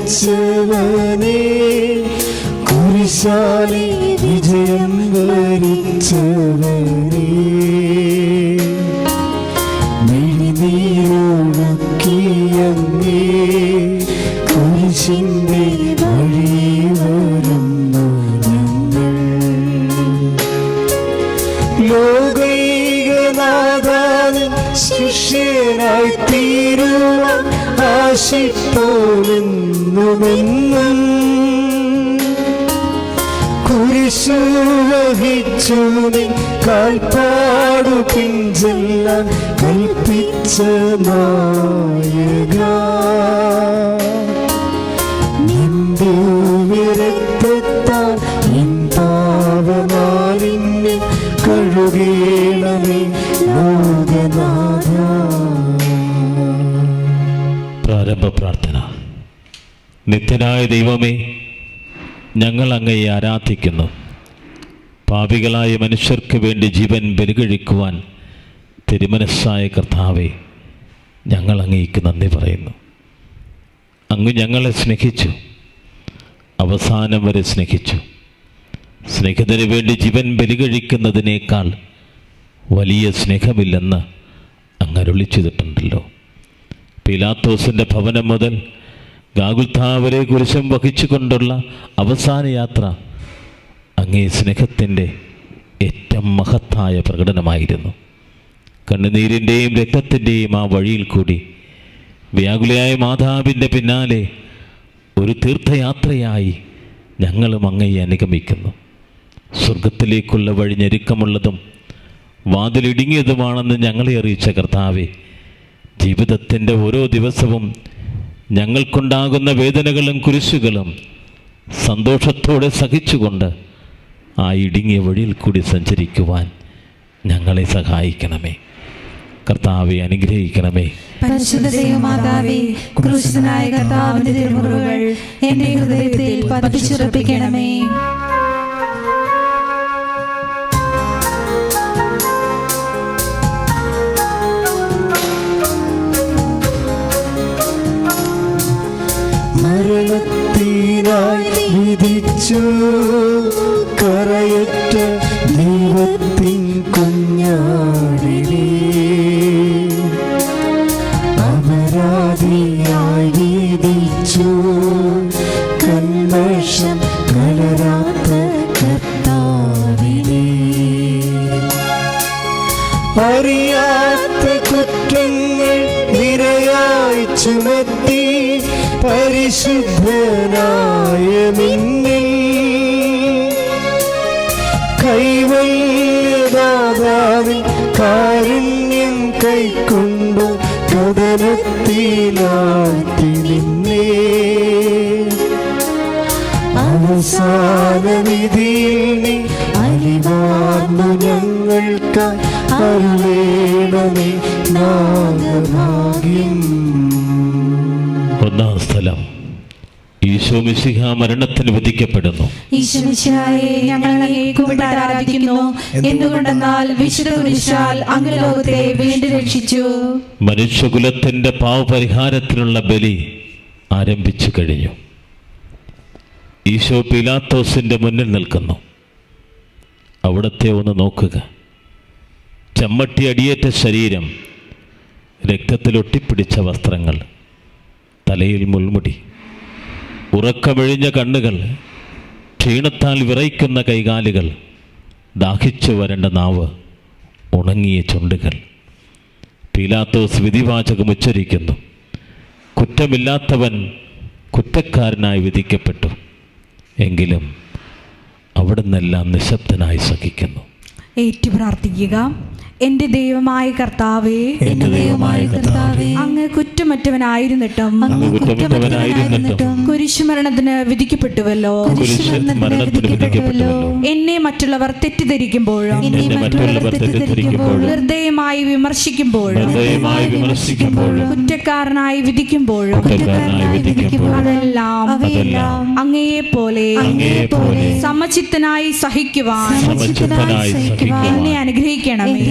വരച്ചവനേ, കുരിശാലെ വിജയം വരിച്ചവനേ, മിഴിനീരൊഴുക്കിയങ്ങേ കുരിശിന്റെ വഴി വരുന്നു ഞങ്ങൾ. ലോകൈകനാഥാവിൻ ശിഷ്യനായി തീരുവാൻ ആശിപ്പോലെന്നുമെന്നും കുരിശു വഹിച്ചു നിൻ കാൽപ്പാടു പിഞ്ചെല്ലാൻ കൽപ്പിച്ച നായക, നിന്റെ വിരക്തത്താൽ എൻ പാപമാലിന്യം കഴുകേണമേ ലോകനാഥ. പ്രാരംഭ പ്രാർത്ഥന. നിത്യനായ ദൈവമേ, ഞങ്ങൾ അങ്ങയെ ആരാധിക്കുന്നു. പാപികളായ മനുഷ്യർക്ക് വേണ്ടി ജീവൻ ബലികഴിക്കുവാൻ തിരുമനസ്സായ കർത്താവേ, ഞങ്ങൾ അങ്ങേക്ക് നന്ദി പറയുന്നു. അങ്ങ് ഞങ്ങളെ സ്നേഹിച്ചു, അവസാനം വരെ സ്നേഹിച്ചു. സ്നേഹിതന് വേണ്ടി ജീവൻ ബലികഴിക്കുന്നതിനേക്കാൾ വലിയ സ്നേഹമില്ലെന്ന് അങ്ങ് അരുളി ചെയ്തിട്ടുണ്ടല്ലോ. പീലാത്തോസിൻ്റെ ഭവനം മുതൽ ഗാഗുൽഥാ വരെ കുരിശം വഹിച്ചുകൊണ്ടുള്ള അവസാന യാത്ര അങ്ങേ സ്നേഹത്തിൻ്റെ ഏറ്റവും മഹത്തായ പ്രകടനമായിരുന്നു. കണ്ണുനീരിൻ്റെയും രക്തത്തിൻ്റെയും ആ വഴിയിൽ കൂടി വ്യാകുലയായ മാതാവിൻ്റെ പിന്നാലെ ഒരു തീർത്ഥയാത്രയായി ഞങ്ങളും അങ്ങയെ അനുഗമിക്കുന്നു. സ്വർഗത്തിലേക്കുള്ള വഴി ഞെരുക്കമുള്ളതും വാതിലിടുങ്ങിയതുമാണെന്ന് ഞങ്ങളെ അറിയിച്ച കർത്താവേ, ജീവിതത്തിൻ്റെ ഓരോ ദിവസവും ഞങ്ങൾക്കുണ്ടാകുന്ന വേദനകളും കുരിശുകളും സന്തോഷത്തോടെ സഹിച്ചുകൊണ്ട് ആ ഇടുങ്ങിയ വഴിയിൽ കൂടി സഞ്ചരിക്കുവാൻ ഞങ്ങളെ സഹായിക്കണമേ. കർത്താവെ അനുഗ്രഹിക്കണമേ. പരിശുദ്ധ ദൈവമാതാവേ, ക്രൂശിതനായ കർത്താവിന്റെ തിരുമുറിവുകൾ എന്റെ ഹൃദയത്തിൽ പതിച്ചുറപ്പിക്കണമേ. മരണത്തിനായി വിധിച്ചു കരയറ്റ ദൈവത്തിൻ കുഞ്ഞാടിനെ, അപരാധിയായി വിധിച്ചു കന്മഷം കലരാത്ത കർത്താവിനെ, അറിയാത്ത കുറ്റങ്ങൾ നിരയായി ചുമത്തി പരിശുദ്ധനായ നിന്നിൽ കൈവല്യദാതാവിൻ കാരുണ്യം കൈക്കൊണ്ടു കഥനത്തിലാറ്റി നിന്നെ, അവസാന വിധിയിൽ നീ അലിവാർന്നു ഞങ്ങൾക്ക് അരുളേണമേ നാഗഭാഗ്യം. ഒന്നാം സ്ഥലം. ഈശോ മിശിഹ മരണത്തിന് വിധിക്കപ്പെടുന്നു. ഈശോ മിശിഹായെ ഞങ്ങൾ അങ്ങയെ കുമ്പിട്ട് ആരാധിക്കുന്നു. എന്തുകൊണ്ടെന്നാൽ വിശുദ്ധ കുരിശാൽ അങ്ങ് ലോകത്തെ വീണ്ടും രക്ഷിച്ചു. മനുഷ്യകുലത്തിൻ്റെ പാവപരിഹാരത്തിനുള്ള ബലി ആരംഭിച്ചു കഴിഞ്ഞു. ഈശോ പീലാത്തോസിൻ്റെ മുന്നിൽ നിൽക്കുന്നു. അവിടത്തെ ഒന്ന് നോക്കുക. ചമ്മട്ടി അടിയേറ്റ ശരീരം, രക്തത്തിലൊട്ടിപ്പിടിച്ച വസ്ത്രങ്ങൾ, തലയിൽ മുൾമുടി, ഉറക്കമിഴിഞ്ഞ കണ്ണുകൾ, ക്ഷീണത്താൽ വിറയ്ക്കുന്ന കൈകാലുകൾ, ദാഹിച്ചു വരേണ്ട നാവ്, ഉണങ്ങിയ ചുണ്ടുകൾ. പീലാത്തോസ് വിധിവാചകം ഉച്ചരിക്കുന്നു. കുറ്റമില്ലാത്തവൻ കുറ്റക്കാരനായി വിധിക്കപ്പെട്ടു. എങ്കിലും അവിടുന്നെല്ലാം നിശബ്ദനായി സഹിക്കുന്നു. ഏറ്റു പ്രാർത്ഥിക്കുക. എന്റെ ദൈവമായ കർത്താവേ, എന്റെ ദൈവമായ കർത്താവേ, അങ്ങ് കുറ്റമറ്റവനായിരുന്നിട്ടും കുരിശുമരണത്തിന് വിധിക്കപ്പെട്ടുവല്ലോ. എന്നെ മറ്റുള്ളവർ തെറ്റിദ്ധരിക്കുമ്പോഴും നിർദ്ദയമായി വിമർശിക്കുമ്പോഴും കുറ്റക്കാരനായി വിധിക്കുമ്പോഴും അതെല്ലാം അങ്ങയെ പോലെ സമചിത്തനായി സഹിക്കുവാൻ അനുഗ്രഹിക്കുവാൻ എന്നെ അനുഗ്രഹിക്കണമേ.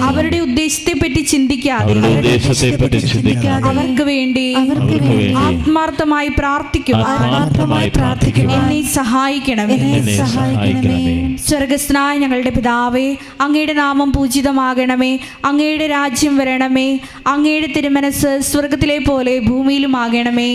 അവരുടെ ഉദ്ദേശത്തെ പറ്റി ചിന്തിക്കാതെ അവർക്ക് വേണ്ടി ആത്മാർത്ഥമായി പ്രാർത്ഥിക്കുവാൻ എന്നെ സഹായിക്കണമേ. സ്വർഗസ്ഥനായ ഞങ്ങളുടെ പിതാവേ, അങ്ങയുടെ നാമം പൂജിതമാകണമേ. അങ്ങയുടെ രാജ്യം വരണമേ. അങ്ങയുടെ തിരുമനസ് സ്വർഗത്തിലെ പോലെ ഭൂമിയിലും ആകണമേ.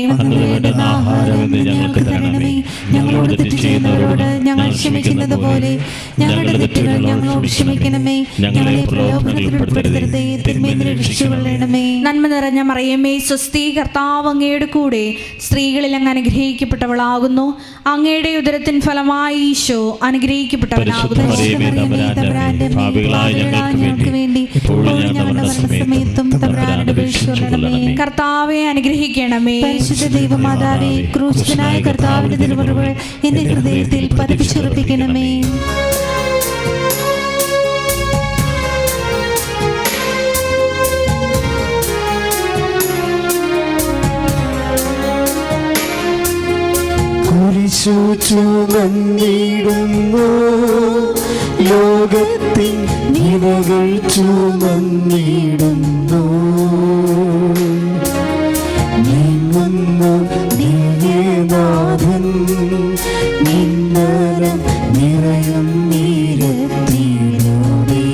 ഞങ്ങൾക്ക് തരണമേ. ഞങ്ങളോട് തെറ്റ് ചെയ്യുന്നവരോട് ഞങ്ങൾ ക്ഷമിക്കുന്നത് പോലെ ഞങ്ങളുടെ തെറ്റുകൾ ഞങ്ങളോട് ക്ഷമിക്കണമേ. ഞങ്ങളെ പ്രലോഭനത്തിൽ ഉൾപ്പെടുത്തരുതേ, തിന്മയിൽ നിന്ന് രക്ഷിച്ചുകൊള്ളണമേ. നന്മ നിറഞ്ഞ മറിയമേ, സ്വസ്തി, കർത്താവ് അങ്ങയുടെ കൂടെ സ്ത്രീകളിൽ അങ്ങ് അനുഗ്രഹിക്കപ്പെട്ടവളാകുന്നു. അങ്ങയുടെ ഉദരത്തിൻ ഫലമായി ഈശോ അനുഗ്രഹിക്കപ്പെട്ടവനാകുന്നു. കർത്താവെ അനുഗ്രഹിക്കണമേ. പരിശുദ്ധ ദൈവമാതാവേ, ക്രൂശിതനായ കർത്താവിന്റെ തിരുമുറിവുകൾ എന്റെ ഹൃദയത്തിൽ പതിപ്പിച്ചുറപ്പിക്കണമേ. കുരിശു ചുമന്നിടുന്നു, ലോകത്തിൻ നിരകൾ ചുമന്നിടുന്നു. നീങ്ങുന്നു ദിവ്യനാഥൻ, നിന്നലം നിറയും നീരത്തിലൂടെ.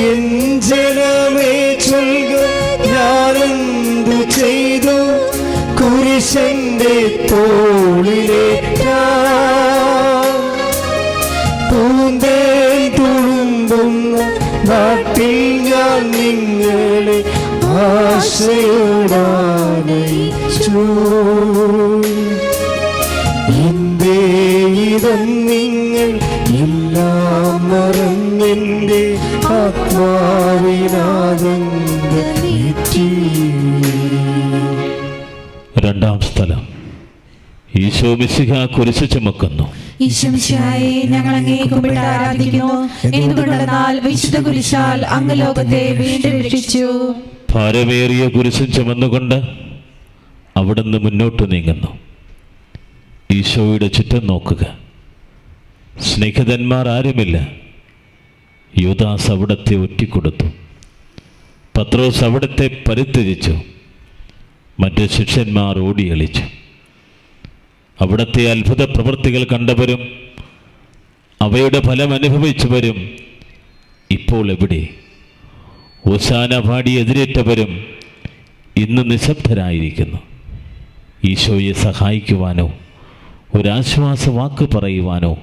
എൻ ജനമേ ചൊൽക, ഞാനെന്തു ചെയ്തു കുരിശന്റെ തോളിലേറ്റാം. പൂന്തേൻ തുളുമ്പുന്ന നാട്ടിൽ ഞാൻ നിങ്ങളെ ആശയോടാനയിച്ചു. എന്തേ ഇതം നിങ്ങൾ എല്ലാം മറന്നെന്റെ ആത്മാവിനാദംഗമേറ്റി. രണ്ടാം സ്ഥലം. ഈശോ മിശിഹ കുരിശ് ചുമക്കുന്നു. ഈശോമിശിഹായെ, ഞങ്ങൾ അങ്ങേ കുമ്പിട്ട് ആരാധിക്കുന്നു. എന്തുകൊണ്ടെന്നാൽ വിശുദ്ധ കുരിശാൽ അങ്ങ് ലോകത്തെ വീണ്ടും രക്ഷിച്ചു. ഭാരമേറിയ കുരിശും ചുമന്നുകൊണ്ട് അവിടുന്ന് മുന്നോട്ട് നീങ്ങുന്നു. ഈശോയുടെ ചുറ്റും നോക്കുക. സ്നേഹിതന്മാർ ആരുമില്ല. യൂദാസ് അവിടത്തെ ഒറ്റിക്കൊടുത്തു. പത്രോസ് അവിടത്തെ പരിത്യജിച്ചു. മറ്റ് ശിഷ്യന്മാർ ഓടിയളിച്ചു. അവിടത്തെ അത്ഭുത പ്രവൃത്തികൾ കണ്ടവരും അവയുടെ ഫലം അനുഭവിച്ചവരും ഇപ്പോൾ എവിടെ? ഹോശാന പാടി എതിരേറ്റവരും ഇന്ന് നിശബ്ദരായിരിക്കുന്നു. ഈശോയെ സഹായിക്കുവാനോ ഒരാശ്വാസ വാക്ക് പറയുവാനോ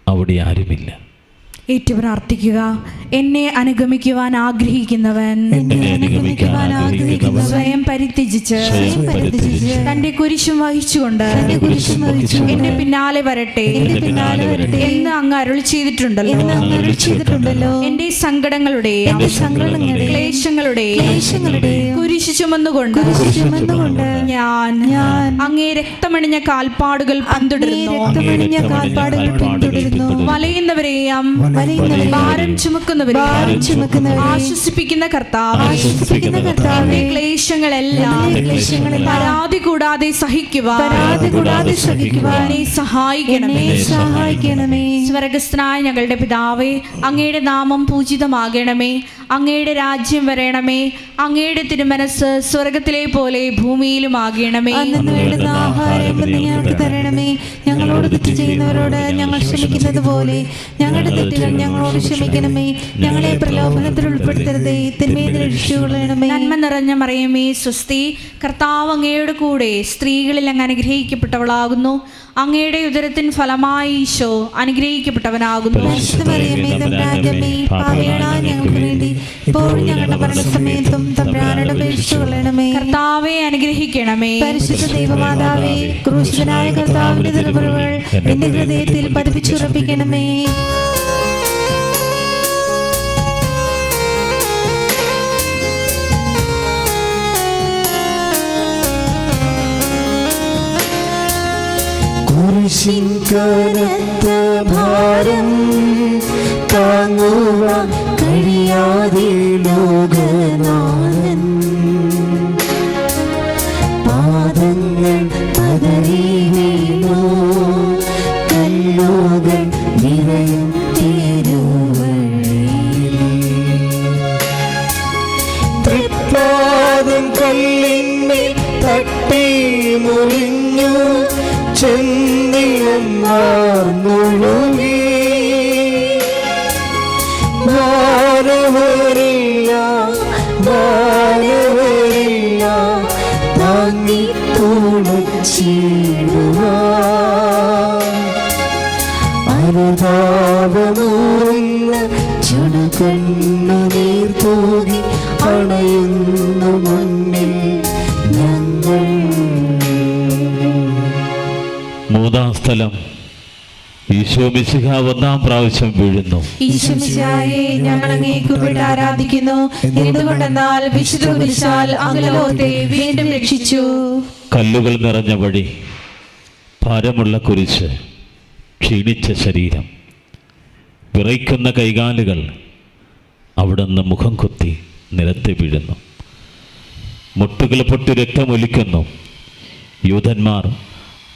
അവിടെ ആരുമില്ല. ഏറ്റു പ്രാർത്ഥിക്കുക. എന്നെ അനുഗമിക്കുവാൻ ആഗ്രഹിക്കുന്നവൻ സ്വയം പരിത്യജിച്ച് തന്റെ കുരിശും വഹിച്ചുകൊണ്ട് എന്റെ പിന്നാലെ വരട്ടെ എന്ന് അങ്ങ് അരുളി ചെയ്തിട്ടുണ്ടല്ലോ. എന്റെ സങ്കടങ്ങളുടെയും ക്ലേശങ്ങളുടെയും കുരിശു ചുമന്നുകൊണ്ട് ഞാൻ അങ്ങേ രക്തമണിഞ്ഞ കാൽപ്പാടുകൾ പിന്തുടരുന്നു. വലയുന്നവരെയും ഭാരം ചുമക്കുന്നവരെ ആശ്വസിപ്പിക്കുന്ന കർത്താവേ, ക്ലേശങ്ങളെല്ലാം പരാതി കൂടാതെ സഹിക്കുവാൻ സഹായിക്കണമേ. സ്വർഗസ്ഥനായ ഞങ്ങളുടെ പിതാവേ, അങ്ങയുടെ നാമം പൂജിതമാകണമേ. അങ്ങയുടെ രാജ്യം വരണമേ. അങ്ങയുടെ തിരുമനസ് സ്വർഗത്തിലെ പോലെ ഭൂമിയിലും ആകണമേ. ഞങ്ങൾക്ക് തരണമേ. ഞങ്ങളോട് തെറ്റ് ചെയ്യുന്നവരോട് ഞങ്ങൾ ക്ഷമിക്കുന്നത് പോലെ ഞങ്ങളുടെ തെറ്റുകൾ ഞങ്ങളോട് ക്ഷമിക്കണമേ. ഞങ്ങളെ പ്രലോഭനത്തിൽ ഉൾപ്പെടുത്തരുതേ, തിന്മയിൽ നിന്ന് രക്ഷിച്ചുകൊള്ളണമേ. നന്മ നിറഞ്ഞ മറിയമേ, സ്വസ്തി, കർത്താവ് അങ്ങയുടെ കൂടെ സ്ത്രീകളിൽ അങ്ങ് അനുഗ്രഹിക്കപ്പെട്ടവളാകുന്നു. അങ്ങയുടെ ഉദരത്തിൻ ഫലമായി ഈശോ അനുഗ്രഹിക്കപ്പെട്ടവനാകുന്നു. കർത്താവെ അനുഗ്രഹിക്കണമേ. പരിശുദ്ധ ദൈവമാതാവേ, ക്രൂശിതനായ കർത്താവിന്റെ തിരുമുറിവുകൾ എന്റെ ഹൃദയത്തിൽ പതിപ്പിച്ചുറപ്പിക്കണമേ. കുരിശിൻ കനത്ത ഭാരം താങ്ങുവാൻ കഴിയാതെ ലോകനാഥൻ പാദങ്ങൾ പതറി വീണു. കല്ലുകൾ മുറിഞ്ഞു ചെന്നിഴങ്ങാർന്നൊഴുകി വാനവരില്ല വാനവരില്ല താങ്ങി തുണച്ചിടുവാൻ അനുതാപമൂറുന്ന ചുടുകണ്ണുനീർ തൂകി അണയുന്നു മുന്നിൽ ഞങ്ങൾ. മൂന്നാം സ്ഥലം ഈശോ മിശിഹ ഒന്നാം പ്രാവശ്യം വീഴുന്നു. ഈശോ മിശിഹായെ ഞങ്ങൾ അങ്ങേ കുമ്പിട്ട് ആരാധിക്കുന്നു. എന്തുകൊണ്ടെന്നാൽ വിശുദ്ധ കുരിശാൽ അങ്ങ് ലോകത്തെ വീണ്ടും രക്ഷിച്ചു. കല്ലുകൾ നിറഞ്ഞ വഴി, ഭാരമുള്ള കുരിശ്, ക്ഷീണിച്ച ശരീരം, വിറയ്ക്കുന്ന കൈകാലുകൾ അവിടുന്ന് മുഖം കുത്തി നിലത്ത് വീഴുന്നു. മുട്ടുകൾ പൊട്ടി രക്തമൊലിക്കുന്നു. യൂതന്മാർ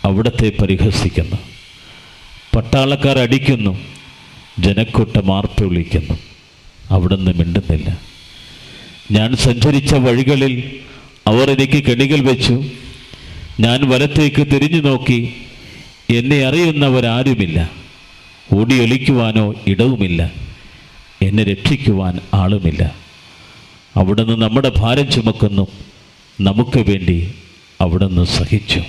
അവിടത്തെ പരിഹസിക്കുന്നു. പട്ടാളക്കാർ അടിക്കുന്നു. ജനക്കൂട്ടം ആർപ്പ് വിളിക്കുന്നു. അവിടുന്ന് മിണ്ടുന്നില്ല. ഞാൻ സഞ്ചരിച്ച വഴികളിൽ അവർ എനിക്ക് കെണികൾ വെച്ചു. ഞാൻ വലത്തേക്ക് തിരിഞ്ഞു നോക്കി. എന്നെ അറിയുന്നവരാരുമില്ല. ഓടിയൊലിക്കുവാനോ ഇടവുമില്ല. എന്നെ രക്ഷിക്കുവാൻ ആളുമില്ല. അവിടുന്ന് നമ്മുടെ ഭാരം ചുമക്കുന്നു. നമുക്ക് വേണ്ടി അവിടുന്ന് സഹിച്ചു.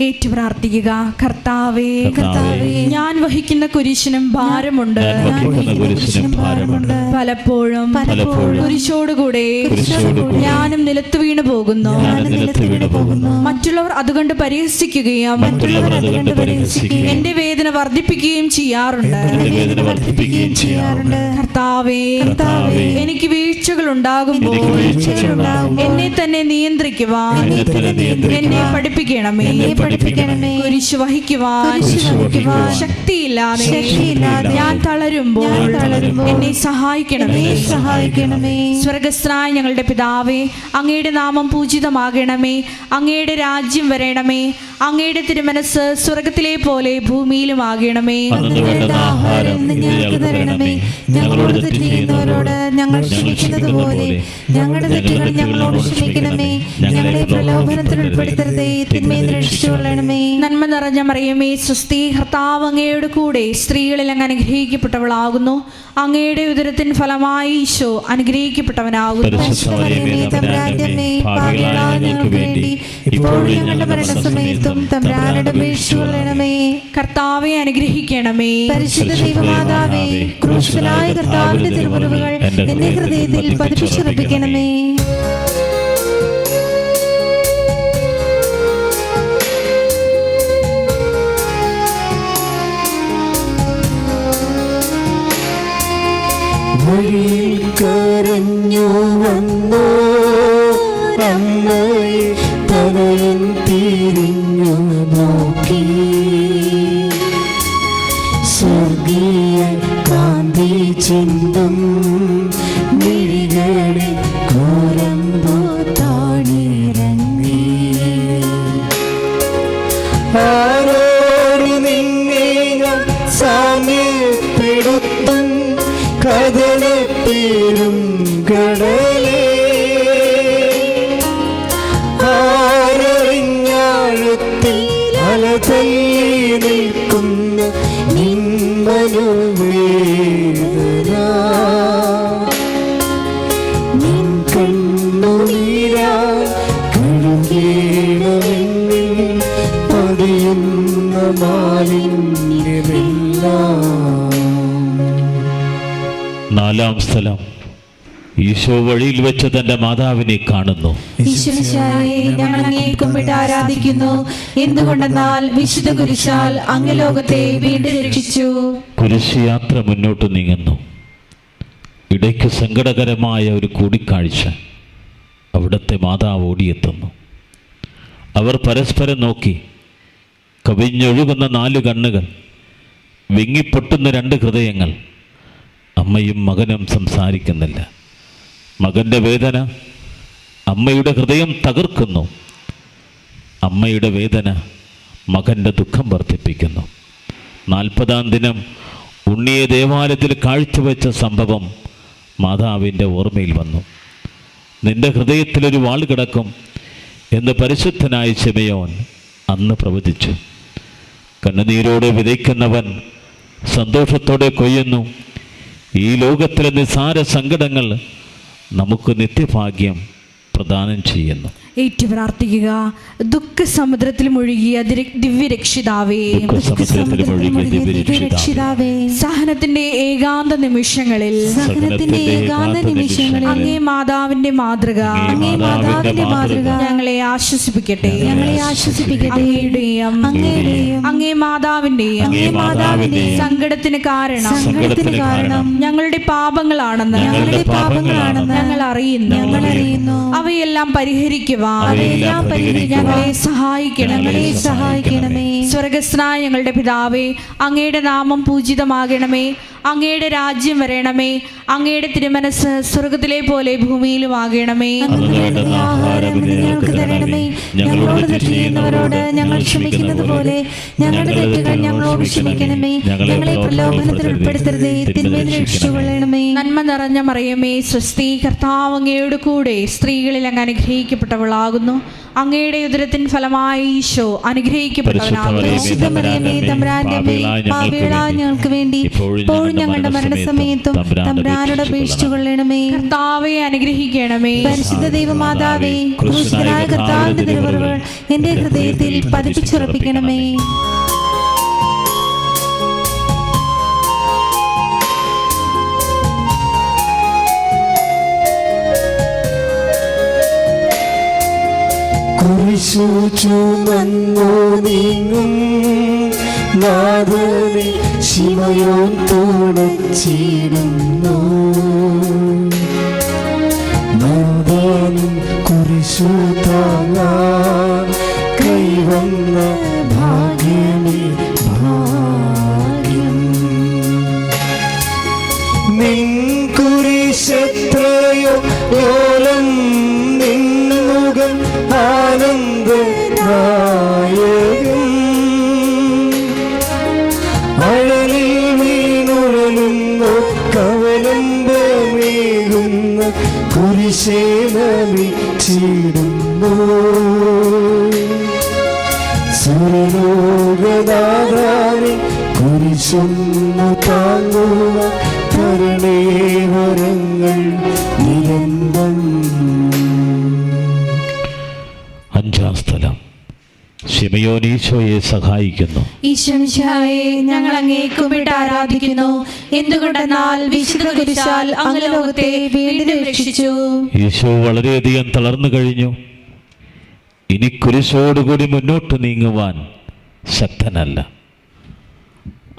ഏറ്റു പ്രാർത്ഥിക്കുക. കർത്താവേ, കർത്താവേ, ഞാൻ വഹിക്കുന്ന കുരിശിനും ഭാരമുണ്ട്. പലപ്പോഴും കുരിശോടുകൂടെ ഞാനും നിലത്ത് വീണു പോകുന്നു. മറ്റുള്ളവർ അതുകൊണ്ട് പരിഹസിക്കുകയും എന്റെ വേദന വർദ്ധിപ്പിക്കുകയും ചെയ്യാറുണ്ട്. കർത്താവേ, എനിക്ക് വീഴ്ചകൾ ഉണ്ടാകുമ്പോൾ എന്നെ തന്നെ നിയന്ത്രിക്കുവാൻ എന്നെ പഠിപ്പിക്കണമേ. കുരിശ് വഹിക്കുവാൻ ശക്തിയില്ലാതെ ഞാൻ തളരുമ്പോൾ എന്നെ സഹായിക്കണമേ. സ്വർഗസ്ഥനായ ഞങ്ങളുടെ പിതാവേ, അങ്ങയുടെ നാമം പൂജിതമാകണമേ. അങ്ങയുടെ രാജ്യം വരണമേ. അങ്ങയുടെ തിരുമനസ് സ്വർഗത്തിലെ പോലെ ഭൂമിയിലും ആകണമേ. ഞങ്ങളോട് തെറ്റ് ചെയ്യുന്നവരോട് ഞങ്ങൾ ക്ഷമിക്കുന്നത് പോലെ ഞങ്ങളുടെ തെറ്റുകൾ ഞങ്ങളോട് ക്ഷമിക്കണമേ. ഞങ്ങളെ പ്രലോഭനത്തിൽ ഉൾപ്പെടുത്തരുതേ, തിന്മയിൽ രക്ഷിച്ചുകൊള്ളണമേ. നന്മ നിറഞ്ഞ മറിയമേ, സ്വസ്തി, കർത്താവ് അങ്ങയുടെ കൂടെ സ്ത്രീകളിൽ അങ്ങ് അനുഗ്രഹിക്കപ്പെട്ടവളാകുന്നു. അങ്ങയുടെ ഉദരത്തിൻ ഫലമായി ഈശോ അനുഗ്രഹിക്കപ്പെട്ടവനാകുന്നു. ഞങ്ങളുടെ മരണസമയത്തും തമ്പുരാനോട് അപേക്ഷിച്ചുകൊള്ളണമേ. കർത്താവെ അനുഗ്രഹിക്കണമേ. പരിശുദ്ധ ദൈവമാതാവേ, ക്രൂശിതനായ കർത്താവിന്റെ തിരുമുറിവുകൾ എന്റെ ഹൃദയത്തിൽ പതിപ്പിച്ചുറപ്പിക്കണമേ. വഴിയിൽ കരഞ്ഞു വന്നോ അമ്മയെ തലയൻ തിരിഞ്ഞു നോക്കി. സ്വർഗീയ കാന്തി ചിന്തും മിഴികളിൽ കോരമ്പോ താണിറങ്ങി. ആരോട് നിന്നെ ഞാൻ സാമ്യപ്പെടുത്തും കഥനപ്പേരും കടലേ. ആരറിഞ്ഞാഴത്തിൽ അലതല്ലി നിൽക്കുന്ന നിന്മനുവേദന. നിൻ കണ്ണുനീരാൽ കഴുകേണമെന്നിൽ പതിയുന്ന മാലിന്യമെല്ലാം. നാലാം സ്ഥലം ഈശോ വഴിയിൽ വെച്ച് തന്റെ മാതാവിനെ കാണുന്നു. ഈശ്വരശായെ ഞങ്ങൾ അങ്ങേ കുമ്പിട്ട് ആരാധിക്കുന്നു. എന്തുകൊണ്ടെന്നാൽ വിശുദ്ധ കുരിശാൽ അങ്ങ് ലോകത്തെ വീണ്ടും രക്ഷിച്ചു. കുരിശ് യാത്ര മുന്നോട്ട് നീങ്ങുന്നു. ഇടയ്ക്ക് സങ്കടകരമായ ഒരു കൂടിക്കാഴ്ച. അവിടുത്തെ മാതാവ് ഓടിയെത്തുന്നു. അവർ പരസ്പരം നോക്കി. കവിഞ്ഞൊഴുകുന്ന 4 കണ്ണുകൾ, വിങ്ങിപ്പൊട്ടുന്ന 2 ഹൃദയങ്ങൾ. അമ്മയും മകനും സംസാരിക്കുന്നില്ല. മകൻ്റെ വേദന അമ്മയുടെ ഹൃദയം തകർക്കുന്നു. അമ്മയുടെ വേദന മകൻ്റെ ദുഃഖം വർദ്ധിപ്പിക്കുന്നു. 40-ാം ദിനം ഉണ്ണിയെ ദേവാലയത്തിൽ കാഴ്ചവെച്ച സംഭവം മാതാവിൻ്റെ ഓർമ്മയിൽ വന്നു. നിന്റെ ഹൃദയത്തിലൊരു വാൾ കിടക്കും. എന്ന് പരിശുദ്ധനായ ശിമയോൻ അന്ന് പ്രവചിച്ചു. കണ്ണുനീരോടെ വിതയ്ക്കുന്നവൻ സന്തോഷത്തോടെ കൊയ്യുന്നു. ഈ ലോകത്തിലെ നിസ്സാര സങ്കടങ്ങൾ നമുക്ക് നിത്യഭാഗ്യം പ്രദാനം ചെയ്യുന്നു. ഏറ്റു പ്രാർത്ഥിക്കുക. ദുഃഖസമുദ്രത്തിൽ മുഴുകിയ ദിവ്യരക്ഷിതാവേ, സഹനത്തിന്റെ ഏകാന്ത നിമിഷങ്ങളിൽ അങ്ങേ മാതാവിന്റെ മാതൃക ഞങ്ങളെ ആശ്വസിപ്പിക്കട്ടെ. അങ്ങയുടെയും അങ്ങേ മാതാവിന്റെയും സങ്കടത്തിന് കാരണം ഞങ്ങളുടെ പാപങ്ങളാണെന്ന് ഞങ്ങൾ അറിയുന്നു. അവയെല്ലാം പരിഹരിക്കുവാൻ ഞങ്ങളെ സഹായിക്കണമേ. സ്വർഗസ്ഥനായ ഞങ്ങളുടെ പിതാവേ, അങ്ങയുടെ നാമം പൂജിതമാകണമേ. അങ്ങയുടെ രാജ്യം വരണമേ. അങ്ങയുടെ തിരുമനസ് സ്വർഗത്തിലെ പോലെ ഭൂമിയിലും ആകണമേ. ഞങ്ങളോട് തെറ്റ് ചെയ്യുന്നവരോട് ഞങ്ങൾ ക്ഷമിക്കുന്നത് പോലെ ഞങ്ങളുടെ തെറ്റുകൾ ഞങ്ങളോട് ക്ഷമിക്കണമേ. ഞങ്ങളെ പ്രലോഭനത്തിൽ ഉൾപ്പെടുത്തരുതേ, തിന്മയിൽ രക്ഷിച്ചുകൊള്ളണമേ. നന്മ നിറഞ്ഞ മറിയമേ, സ്വസ്തി, കർത്താവ് അങ്ങയുടെ കൂടെ സ്ത്രീകളിൽ അങ്ങ് അനുഗ്രഹിക്കപ്പെട്ടവളാകുന്നു. അങ്ങയുടെ ഉദരത്തിൻ ഫലമായി ഈശോ അനുഗ്രഹിക്കപ്പെട്ടവനാകുന്നു. ഞങ്ങൾക്ക് വേണ്ടി ഇപ്പോഴും ഞങ്ങളുടെ മരണസമയത്തും തമ്പുരാനോട് അപേക്ഷിച്ചുകൊള്ളണമേ. കർത്താവെ അനുഗ്രഹിക്കണമേ. പരിശുദ്ധ ദൈവമാതാവേ, ക്രൂശിതനായ കർത്താവിന്റെ തിരുവരുകൾ എന്റെ ഹൃദയത്തിൽ പതിപ്പിച്ചുറപ്പിക്കണമേ. കുരിശു ചുമന്നു നീങ്ങും നാഥനെ ശിമയോൻ തുണച്ചിടുന്നു. നാഥാനും കുരിശു താങ്ങാൻ കൈവന്ന ഭാഗ്യമേ ഭാഗ്യം. നിൻ കുരിശെത്രയോ ഓലം, നിൻ മുഖം ആനന്ദനായകം. അഴലിൽ വീണുഴലുന്ന കവലംബമേകുന്ന കുരിശേ നമിച്ചിടുന്നു. സുരലോകനാഥാനെ കുരിശൊന്നു താങ്ങുക, കരുണേ വരങ്ങൾ നിരന്തം. അഞ്ചാം സ്ഥലം, ശിമയോൻ ഈശോയെ സഹായിക്കുന്നു. ഈശോമിശിഹായെ, ഞങ്ങൾ അങ്ങേ കുമ്പിട്ട് ആരാധിക്കുന്നു. എന്തുകൊണ്ടെന്നാൽ വിശുദ്ധ കുരിശാൽ അങ്ങ് ലോകത്തെ വീണ്ടും രക്ഷിച്ചു. ഈശോ വളരെയധികം തളർന്നു കഴിഞ്ഞു. ഇനി കുരിശോടുകൂടി മുന്നോട്ട് നീങ്ങുവാൻ ശക്തനല്ല.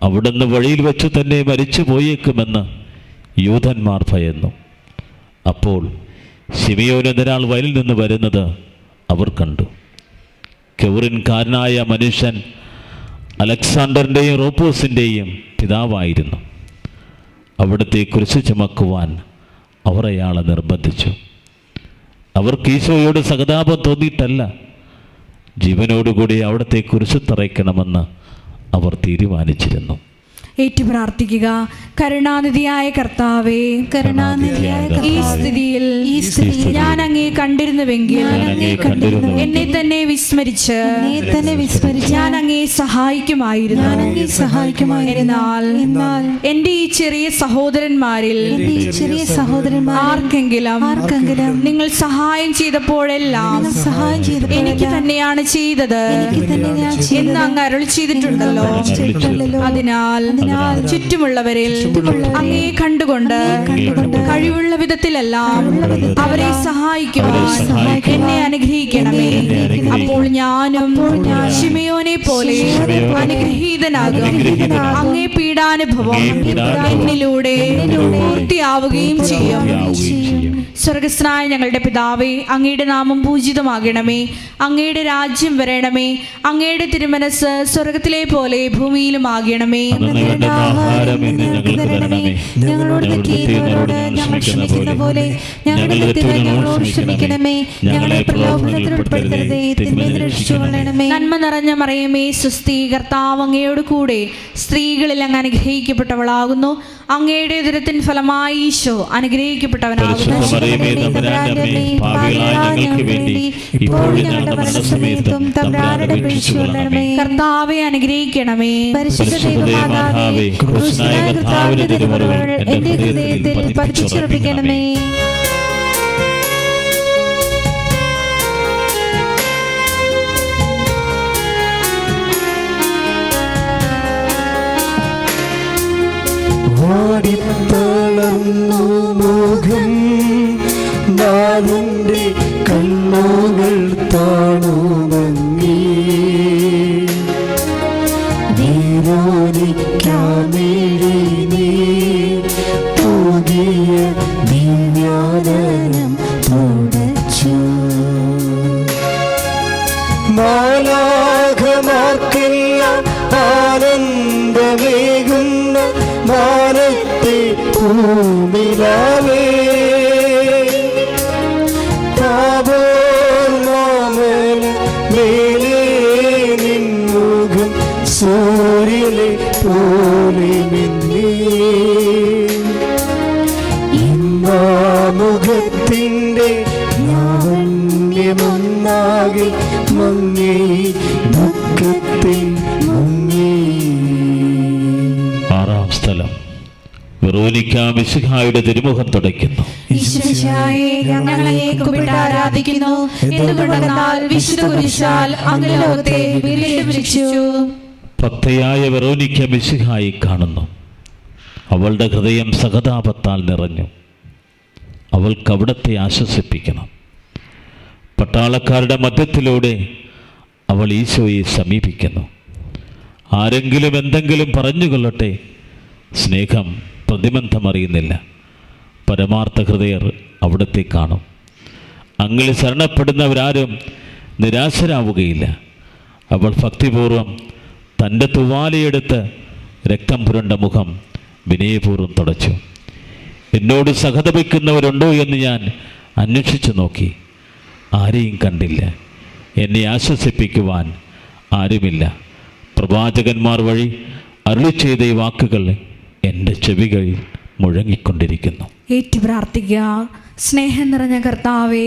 അവിടുന്ന് വഴിയിൽ വെച്ച് തന്നെ മരിച്ചു പോയേക്കുമെന്ന് യൂതന്മാർ ഭയന്നു. അപ്പോൾ ശിമയോൻ എന്നൊരാൾ വയലിൽ നിന്ന് വരുന്നത് അവർ കണ്ടു. കെവറിൻകാരനായ മനുഷ്യൻ അലക്സാണ്ടറിൻ്റെയും റോപ്പോസിൻ്റെയും പിതാവായിരുന്നു. അവിടുത്തെ കുരിശ് ചുമക്കുവാൻ അവർ അയാളെ നിർബന്ധിച്ചു. അവർക്ക് ഈശോയോട് സഹതാപം തോന്നിയിട്ടല്ല, ജീവനോടുകൂടി അവിടുത്തെ കുരിശ് തറയ്ക്കണമെന്ന് അവർ തീരുമാനിച്ചിരുന്നു. ഏറ്റു പ്രാർത്ഥിക്കുക. കരുണാനിധിയായ കർത്താവേ, ഈ സ്ഥിതിയിൽ ഞാൻ അങ്ങേ കണ്ടിരുന്നുവെങ്കിൽ എന്നെ തന്നെ വിസ്മരിച്ച് ഞാൻ അങ്ങേ സഹായിക്കുമായിരുന്നു. എന്നാൽ എന്റെ ഈ ചെറിയ സഹോദരന്മാരിൽ ആർക്കെങ്കിലും നിങ്ങൾ സഹായം ചെയ്തപ്പോഴെല്ലാം എനിക്ക് തന്നെയാണ് ചെയ്തത് എന്ന് അങ്ങ് അരുളി ചെയ്തിട്ടുണ്ടല്ലോ. അതിനാൽ ചുറ്റുമുള്ളവരിൽ അങ്ങേ കണ്ടുകൊണ്ട് കഴിവുള്ള വിധത്തിലെല്ലാം അവരെ സഹായിക്കുവാൻ എന്നെ അനുഗ്രഹിക്കണമേ. അപ്പോൾ ഞാനും ശിമയോനെ പോലെ അനുഗ്രഹീതനാകും. അങ്ങേ പീഡാനുഭവം എന്നിലൂടെ പൂർത്തിയാവുകയും ചെയ്യും. സ്വർഗസ്ഥനായ ഞങ്ങളുടെ പിതാവേ, അങ്ങയുടെ നാമം പൂജിതമാകണമേ. അങ്ങയുടെ രാജ്യം വരണമേ. അങ്ങയുടെ തിരുമനസ് സ്വർഗത്തിലെ പോലെ ഭൂമിയിലും ആകണമേ. ആഹാരം ഇന്ന് ഞങ്ങൾക്ക് തരണമേ. ഞങ്ങളോട് തെറ്റ് ചെയ്യുന്നവരോട് ഞങ്ങൾ ക്ഷമിക്കുന്ന പോലെ ഞങ്ങളുടെ തെറ്റുകൾ ഞങ്ങളോട് ക്ഷമിക്കണമേ. ഞങ്ങളെ പ്രലോഭനത്തിൽ ഉൾപ്പെടുത്തരുതേ, തിന്മയിൽ നിന്ന് രക്ഷിച്ചുകൊള്ളണമേ. നന്മ നിറഞ്ഞ മറിയമേ, സ്വസ്തി, കർത്താവ് അങ്ങയോട് കൂടെ സ്ത്രീകളിൽ അങ്ങ് അനുഗ്രഹിക്കപ്പെട്ടവളാകുന്നു. അങ്ങയുടെ ഉദരത്തിൻ ഫലമായി ഈശോ അനുഗ്രഹിക്കപ്പെട്ടവനാകുന്നു. പരിശുദ്ധ മറിയമേ, തമ്പുരാന്റെ അമ്മേ, പാപികളായ ഞങ്ങൾക്ക് വേണ്ടി ഇപ്പോഴും ഞങ്ങളുടെ മരണസമയത്തും തമ്പുരാനോട് അപേക്ഷിച്ചുകൊള്ളണമേ. കർത്താവെ അനുഗ്രഹിക്കണമേ. പരിശുദ്ധ ദൈവമാതാവേ, ക്രൂശനായ കർത്താവിന്റെ തിരുമുറിവുകൾ എന്റെ ഹൃദയത്തിൽ പതിപ്പിച്ചുറപ്പിക്കണമേ. വാടിത്തളർന്നു മുഖം നാളിന്റെ കണ്ണുകൾ താണുമങ്ങി നീരോനിക്കാമേടി നീ പുതിയ ദിവ്യാദനം തുടച്ചു. മാലാഖമാർക്കെല്ലാം ആനന്ദമേകുന്ന മാനത്തെ ഭൂമിലാവേ താപോർമാമല മേലേ നിൻമുഖം സൂര്യനെ പോലെ മിന്നി ഇന്നാമുഖത്തിൻ്റെ ലാവണ്യമൊന്നാകെ മങ്ങി ദുഃഖത്തിൽ മുങ്ങി. ആറാം സ്ഥലം വെറോനിക്ക മിശിഹായുടെ തിരുമുഖം തുടയ്ക്കുന്നു. ഈശോയെ, ഞങ്ങളെ കുമ്പിട്ട് ആരാധിക്കുന്നു. എന്തുകൊണ്ടെന്നാൽ വിശുദ്ധ കുരിശാൽ അങ്ങ് ലോകത്തെ വിളിച്ചു. ഭക്തയായ വെറോനിക്ക മിശിഹായി കാണുന്നു. അവളുടെ ഹൃദയം സഹതാപത്താൽ നിറഞ്ഞു. അവൾക്ക് അവിടത്തെ ആശ്വസിപ്പിക്കണം. പട്ടാളക്കാരുടെ മധ്യത്തിലൂടെ അവൾ ഈശോയെ സമീപിക്കുന്നു. ആരെങ്കിലും എന്തെങ്കിലും പറഞ്ഞുകൊള്ളട്ടെ, സ്നേഹം പ്രതിബന്ധമറിയുന്നില്ല. പരമാർത്ഥ ഹൃദയർ അവിടത്തെ കാണും. അങ്ങിൽ ശരണപ്പെടുന്നവരാരും നിരാശരാവുകയില്ല. അവൾ ഭക്തിപൂർവം തൻ്റെ തുവാലയെടുത്ത് രക്തം പുരണ്ട മുഖം വിനയപൂർവ്വം തുടച്ചു. എന്നോട് സഹതപിക്കുന്നവരുണ്ടോ എന്ന് ഞാൻ അന്വേഷിച്ചു നോക്കി. ആരെയും കണ്ടില്ല. എന്നെ ആശ്വസിപ്പിക്കുവാൻ ആരുമില്ല. പ്രവാചകന്മാർ വഴി അരുളി ചെയ്ത ഈ വാക്കുകൾ എൻ്റെ ചെവികളിൽ മുഴങ്ങിക്കൊണ്ടിരിക്കുന്നു. ഏറ്റു പ്രാർത്ഥിക്കുക. സ്നേഹം നിറഞ്ഞ കർത്താവേ,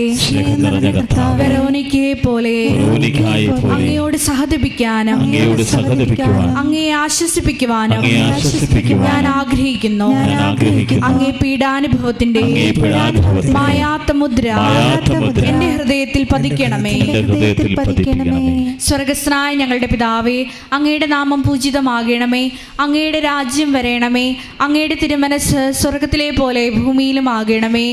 വെറോനിക്കയെ പോലെ അങ്ങയോട് സഹതപിക്കാനും അങ്ങയെ ആശ്വസിപ്പിക്കുവാനും ഞാൻ ആഗ്രഹിക്കുന്നു. അങ്ങേ പീഡാനുഭവത്തിന്റെ മായാത്ത മുദ്ര എന്റെ ഹൃദയത്തിൽ പതിക്കണമേ. സ്വർഗസ്ഥനായ ഞങ്ങളുടെ പിതാവേ, അങ്ങയുടെ നാമം പൂജിതമാകണമേ. അങ്ങയുടെ രാജ്യം വരേണമേ. അങ്ങയുടെ തിരുമനസ് സ്വർഗത്തിലെ പോലെ ഭൂമിയിലും ആകണമേ.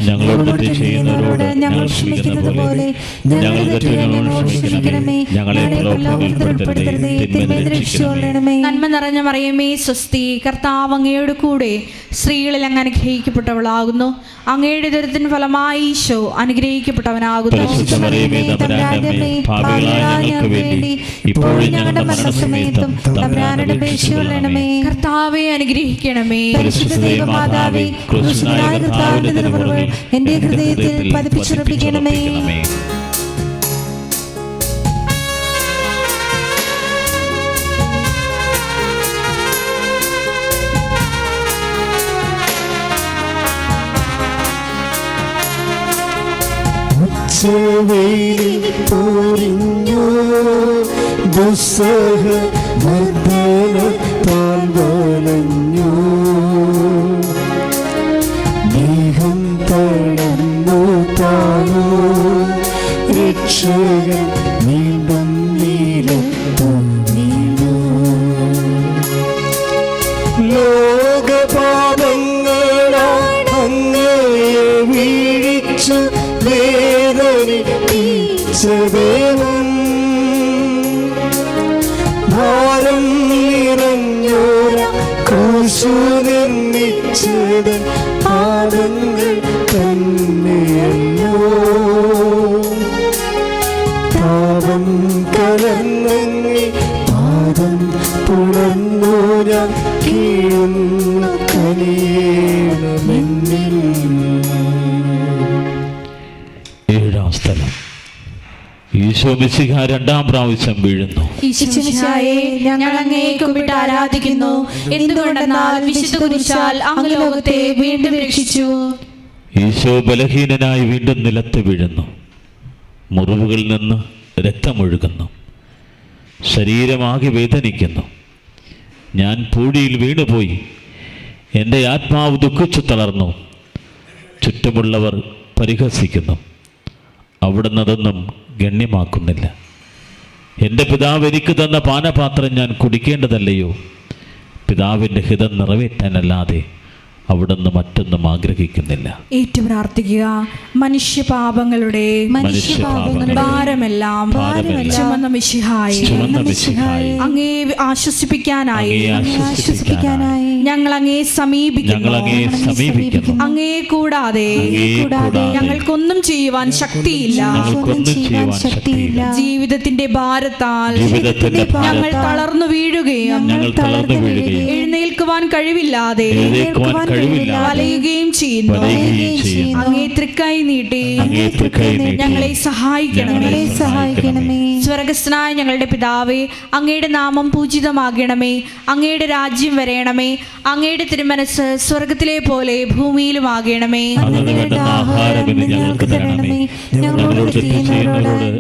ഞങ്ങളോട് തെറ്റ് ചെയ്യുന്നവരോട് ഞങ്ങൾ ക്ഷമിക്കുന്നത് പോലെ ഞങ്ങളുടെ തെറ്റുകളോട് ക്ഷമിക്കണമേ. ഞങ്ങളെ പ്രലോഭനത്തിൽപ്പെടുത്തരുതേ, തിന്മയിൽ രക്ഷിക്കണമേ. നന്മ നിറഞ്ഞ മറിയമേ, സ്വസ്തി. കർത്താവ് അങ്ങയോട് കൂടെ സ്ത്രീകളിൽ അങ്ങ് അനുഗ്രഹിക്കപ്പെട്ടവളാകുന്നു. അങ്ങയുടെ ദുരിതത്തിൻ ഫലമായി ഈശോ അനുഗ്രഹിക്കപ്പെട്ടവനാകുന്നു. പരിശുദ്ധ മറിയമേ, തമ്പുരാന്റെ അമ്മേ, പാപികളായ ഞങ്ങൾക്ക് വേണ്ടി ഇപ്പോഴും ഞങ്ങളുടെ മരണസമയത്തും തമ്പുരാനോട് അപേക്ഷിച്ചുകൊള്ളണമേ. കർത്താവെ അനുഗ്രഹിക്കണമേ. പരിശുദ്ധ ദൈവമാതാവേ, ക്രൂശനായ കർത്താവിന്റെ തിരുമുറിവുകൾ എന്റെ ഹൃദയത്തിൽ പതിപ്പിച്ചുറപ്പിക്കണമേ. ഉച്ചവെയിലിൽ പൊരിഞ്ഞു ദുസ്സഹ മർദ്ദനത്താൽ വലഞ്ഞു. മേഘം തടന്നു താനു രക്ഷകൻ വീണ്ടും നീലത്തുന്നു. ലോകപാപങ്ങളാൽ അങ്ങയെ വീഴിച്ചു വേദനിപ്പിച്ചദേവൻ. ഭാരം നിറഞ്ഞോര ക്രൂശു നിർമ്മിച്ചത് പാദങ്ങൾ തന്നെയല്ലോ. പാപം കലർന്നങ്ങി പാദം പുണർന്നു ഞാൻ കീഴുന്നു കനിയേണമെന്നിൽ. ഏഴാം സ്ഥലം ഈശോ മിശിഹ രണ്ടാം പ്രാവശ്യം വീഴുന്നു. ഈശോമിശിഹായെ, ഞങ്ങൾ അങ്ങയെ കുമ്പിട്ട് ആരാധിക്കുന്നു. എന്തുകൊണ്ടെന്നാൽ വിശുദ്ധ കുരിശാൽ അങ്ങ് ലോകത്തെ വീണ്ടും രക്ഷിച്ചു. ഈശോ ബലഹീനനായി വീണ്ടും നിലത്ത് വീഴുന്നു. മുറിവുകളിൽ നിന്ന് രക്തമൊഴുകുന്നു. ശരീരമാകെ വേദനിക്കുന്നു. ഞാൻ പൂഴിയിൽ വീണുപോയി. എൻ്റെ ആത്മാവ് ദുഃഖിച്ചു തളർന്നു. ചുറ്റുമുള്ളവർ പരിഹസിക്കുന്നു. അവിടുന്ന് അതൊന്നും ഗണ്യമാക്കുന്നില്ല. എൻ്റെ പിതാവ് എനിക്ക് തന്ന പാനപാത്രം ഞാൻ കുടിക്കേണ്ടതല്ലയോ? പിതാവിൻ്റെ ഹിതം നിറവേറ്റാനല്ലാതെ അവിടുന്ന് മറ്റൊന്നും ആഗ്രഹിക്കുന്നില്ല. ഏറ്റു പ്രാർത്ഥിക്കുക. മനുഷ്യപാപങ്ങളുടെ ഭാരമെല്ലാം ചുമന്ന മിശിഹായെ, അങ്ങേ ആശ്വസിപ്പിക്കാനായി ഞങ്ങൾ അങ്ങേ സമീപിക്കുന്നു. അങ്ങേ കൂടാതെ ഞങ്ങൾക്കൊന്നും ചെയ്യുവാൻ ശക്തിയില്ല. ജീവിതത്തിന്റെ ഭാരത്താൽ ഞങ്ങൾ തളർന്നു വീഴുകയും എഴുന്നേൽക്കുവാൻ കഴിവില്ലാതെ വലയുകയും ചെയ്യുന്നു. അങ്ങേ തൃക്കൈ നീട്ടി ഞങ്ങളെ സഹായിക്കണമേ. സ്വർഗസ്ഥനായ ഞങ്ങളുടെ പിതാവേ, അങ്ങയുടെ നാമം പൂജിതമാകണമേ. അങ്ങയുടെ രാജ്യം വരയണമേ. അങ്ങയുടെ തിരുമനസ് സ്വർഗത്തിലെ പോലെ ഭൂമിയിലുമാകണമേ.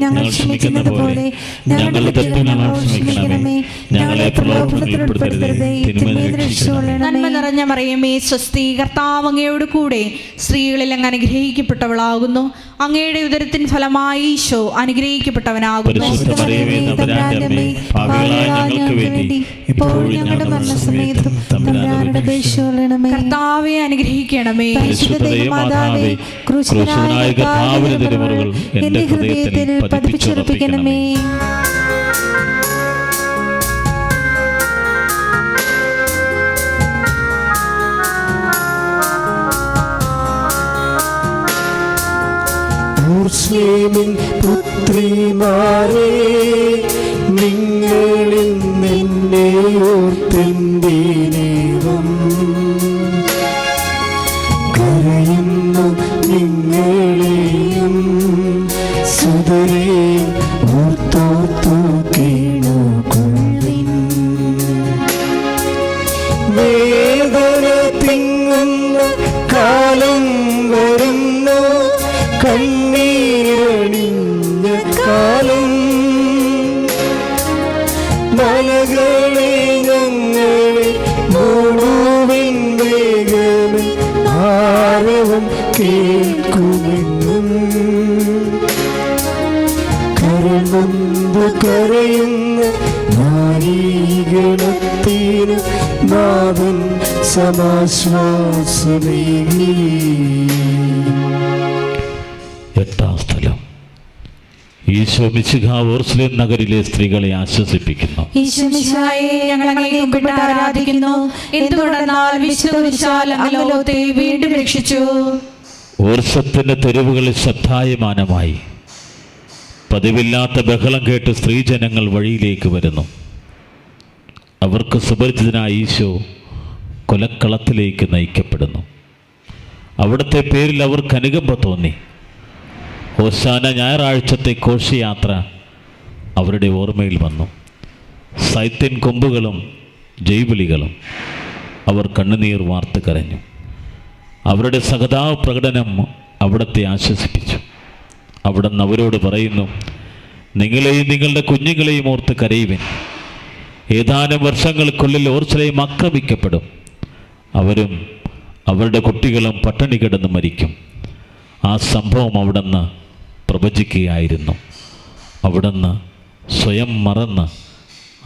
ഞങ്ങൾ ക്ഷമിക്കുന്നത് പോലെ ഞങ്ങളുടെ തെറ്റുകൾ ക്ഷമിക്കണമേ. ഞങ്ങളെ പ്രലോഭനത്തിൽ ഉൾപ്പെടുത്തരുതേ, തിന്മയിൽ രക്ഷിക്കണമേ. നന്മ നിറഞ്ഞ മറിയമേ, സ്വസ്തി, കർത്താവ് അങ്ങയോട് കൂടെ സ്ത്രീകളിൽ അങ്ങ് അനുഗ്രഹിക്കപ്പെട്ടവളാകുന്നു. അങ്ങയുടെ ഉദരത്തിൻ ഫലമായി ഈശോ അനുഗ്രഹിക്കപ്പെട്ടവനാകുന്നു. കർത്താവെ അനുഗ്രഹിക്കണമേ. എന്റെ ഹൃദയത്തിൽ പതിപ്പിച്ചുറപ്പിക്കണമേ. മുസ്ലിമിൻ പുത്രിമാരെ, നിങ്ങളിൽ നിന്നെ ഓർത്തെന്തീനേവം കരയുന്നു. നിങ്ങളെയും സുതരെയും ഓർത്തോർത്തു കേണുകൊള്ളിൻ. വേദന തിങ്ങുന്ന കാലം വരുന്നു, കണ്ണീരണിഞ്ഞ കാലം. മലകളെ ഞങ്ങളെ മൂടുവിൻ വേഗമേ, ഭാരവും കേൾക്കുമെന്നും. കരനൊന്തു കരയുന്ന നാരീഗണത്തിന് നാഥൻ സമാശ്വാസമേകി. എട്ടാം സ്ഥലം. ഈശോ മിശിഹ ഓർസ്ലേം നഗരിലെ സ്ത്രീകളെ ആശ്വസിപ്പിക്കുന്നു. ഈശോമിശിഹായെ, ഞങ്ങൾ അങ്ങയെ കുമ്പിട്ട് ആരാധിക്കുന്നു. എന്തുകൊണ്ടെന്നാൽ വിശുദ്ധ കുരിശാൽ അങ്ങ് ലോകത്തെ വീണ്ടും രക്ഷിച്ചു. ഓർസത്തിന്റെ തെരുവുകളിൽ ശ്രദ്ധായമാനമായി പതിവില്ലാത്ത ബഹളം കേട്ട് സ്ത്രീജനങ്ങൾ വഴിയിലേക്ക് വരുന്നു. അവർക്ക് സുപരിചിതനായ ഈശോ കൊലക്കളത്തിലേക്ക് നയിക്കപ്പെടുന്നു. അവിടുത്തെ പേരിൽ അവർക്ക് അനുകമ്പ തോന്നി. ഹോശാന ഞായറാഴ്ചത്തെ ഘോഷയാത്ര അവരുടെ ഓർമ്മയിൽ വന്നു. സൈത്യൻ കൊമ്പുകളും ജൈവിളികളും. അവർ കണ്ണുനീർ വാർത്ത് കരഞ്ഞു. അവരുടെ സഹതാപ പ്രകടനം അവിടത്തെ ആശ്വസിപ്പിച്ചു. അവിടുന്ന് അവരോട് പറയുന്നു, നിങ്ങളെയും നിങ്ങളുടെ കുഞ്ഞുങ്ങളെയും ഓർത്ത് കരയുവിൻ. ഏതാനും വർഷങ്ങൾക്കുള്ളിൽ ഓർസ്ലേം ആക്രമിക്കപ്പെടും. അവരും അവരുടെ കുട്ടികളും പട്ടിണി കിടന്ന് മരിക്കും. ആ സംഭവം അവിടുന്ന് പ്രവചിക്കുകയായിരുന്നു. അവിടുന്ന് സ്വയം മറന്ന്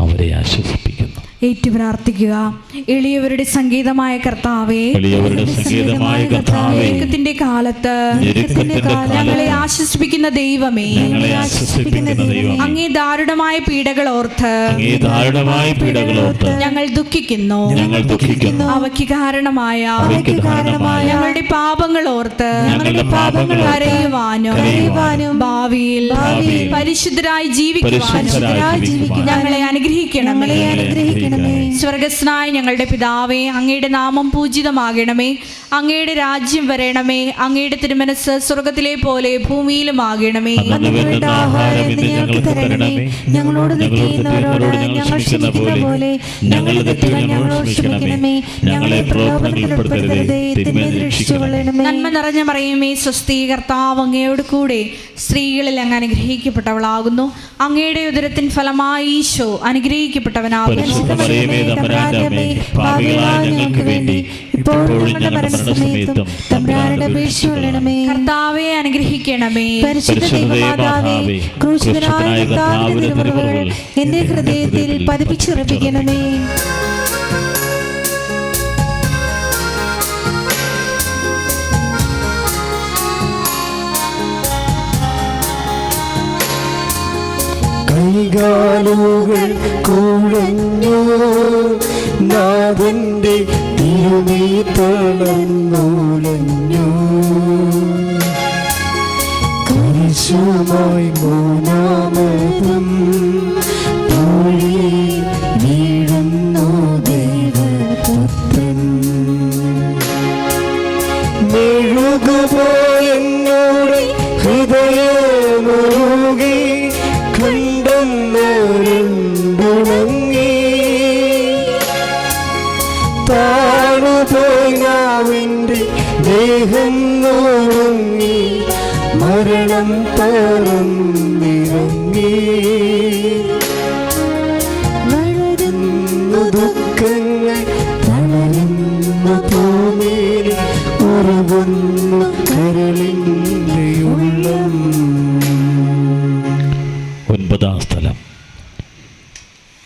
അവരെ ആശ്വസിപ്പിക്കുന്നു. ഏറ്റു പ്രാർത്ഥിക്കുക. എളിയവരുടെ സംഗീതമായ കർത്താവേ, ഞെരുക്കത്തിന്റെ കാലത്ത് ഞങ്ങളെ ആശ്വസിപ്പിക്കുന്ന ദൈവമേ, അങ്ങേ ദാരുണമായ പീഡകൾ ഓർത്ത് ഞങ്ങൾ ദുഃഖിക്കുന്നു. അവയ്ക്ക് കാരണമായ ഞങ്ങളുടെ പാപങ്ങൾ ഓർത്ത് കരയുവാനും ഭാവിയിൽ പരിശുദ്ധരായി ജീവിക്കുവാനും ഞങ്ങളെ അനുഗ്രഹിക്കണമേ. അനുഗ്രഹിക്കണമേ. സ്വർഗസ്നായ ഞങ്ങളുടെ പിതാവേ, അങ്ങയുടെ നാമം പൂജിതമാകണമേ. അങ്ങയുടെ രാജ്യം വരണമേ. അങ്ങയുടെ തിരുമനസ് സ്വർഗത്തിലെ പോലെ ഭൂമിയിലുമാകണമേ. അന്നു വേണ്ട ആഹാരം ഇന്ന് ഞങ്ങൾക്ക് തരണമേ. ഞങ്ങളോട് തെറ്റ് ചെയ്യുന്നവരോട് ഞങ്ങൾ ക്ഷമിക്കുന്ന പോലെ ഞങ്ങളുടെ തെറ്റുകൾ ഞങ്ങളോട് ക്ഷമിക്കണമേ. ഞങ്ങളെ പ്രലോഭനത്തിൽ ഉൾപ്പെടുത്തരുതേ, തിന്മയിൽ നിന്ന് രക്ഷിച്ചുകൊള്ളണമേ. നന്മ നിറഞ്ഞ മറിയമേ, സ്വസ്തി, കർത്താവ് അങ്ങയോട് കൂടെ സ്ത്രീകളിൽ അങ്ങ് അനുഗ്രഹിക്കപ്പെട്ടവളാകുന്നു. അങ്ങയുടെ ഉദരത്തിൻ ഫലമായി ഈശോ അനുഗ്രഹിക്കപ്പെട്ടവനാകുന്നു. കർത്താവെ അനുഗ്രഹിക്കണമേ. എന്റെ ഹൃദയത്തിൽ പതിപ്പിച്ചുറപ്പിക്കണമേ. കൈകാലുകൾ കുഴഞ്ഞു, നാഥന്റെ തിരുമീ തളർന്നുലഞ്ഞു. കുരിശുമായി മൂന്നാമതും തൊഴി വീഴുന്നു ദേവപുത്രൻ. മെഴുകുപോയെന്നോട് ഹൃദയമുരുകി കണ്ടെന്നുണങ്ങി. താഴുപോയി നാവിൻ്റെ ദേഹം നുറുങ്ങി, മരണം പറന്നിറങ്ങി. വളരുന്നു ദുഃഖങ്ങൾ, തളരുന്നു ഭൂമിയിൽ, ഉറവുന്നു കരളിൻ്റെ ഉള്ളം. 9-ാം സ്ഥലം.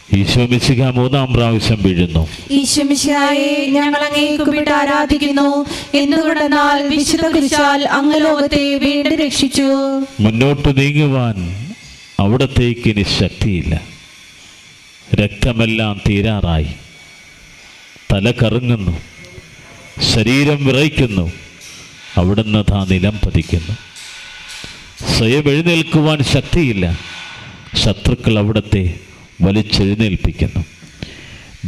ഈശോ മിശിഹ 3-ാം പ്രാവശ്യം വീഴുന്നു. ഈശോ മിശിഹായെ, ഞങ്ങൾ അങ്ങേ കുമ്പിട്ട് ആരാധിക്കുന്നു. എന്തുകൊണ്ടെന്നാൽ വിശുദ്ധ കുരിശാൽ അങ്ങ് ലോകത്തെ വീണ്ടും രക്ഷിച്ചു. മുന്നോട്ട് നീങ്ങുവാൻ അവിടത്തേക്ക് ഇനി ശക്തിയില്ല. രക്തമെല്ലാം തീരാറായി. തല കറങ്ങുന്നു, ശരീരം വിറയ്ക്കുന്നു. അവിടുന്ന് താ നിലം പതിക്കുന്നു. സ്വയം എഴുന്നേൽക്കുവാൻ ശക്തിയില്ല. ശത്രുക്കൾ അവിടത്തെ വലിച്ചെഴുന്നേൽപ്പിക്കുന്നു.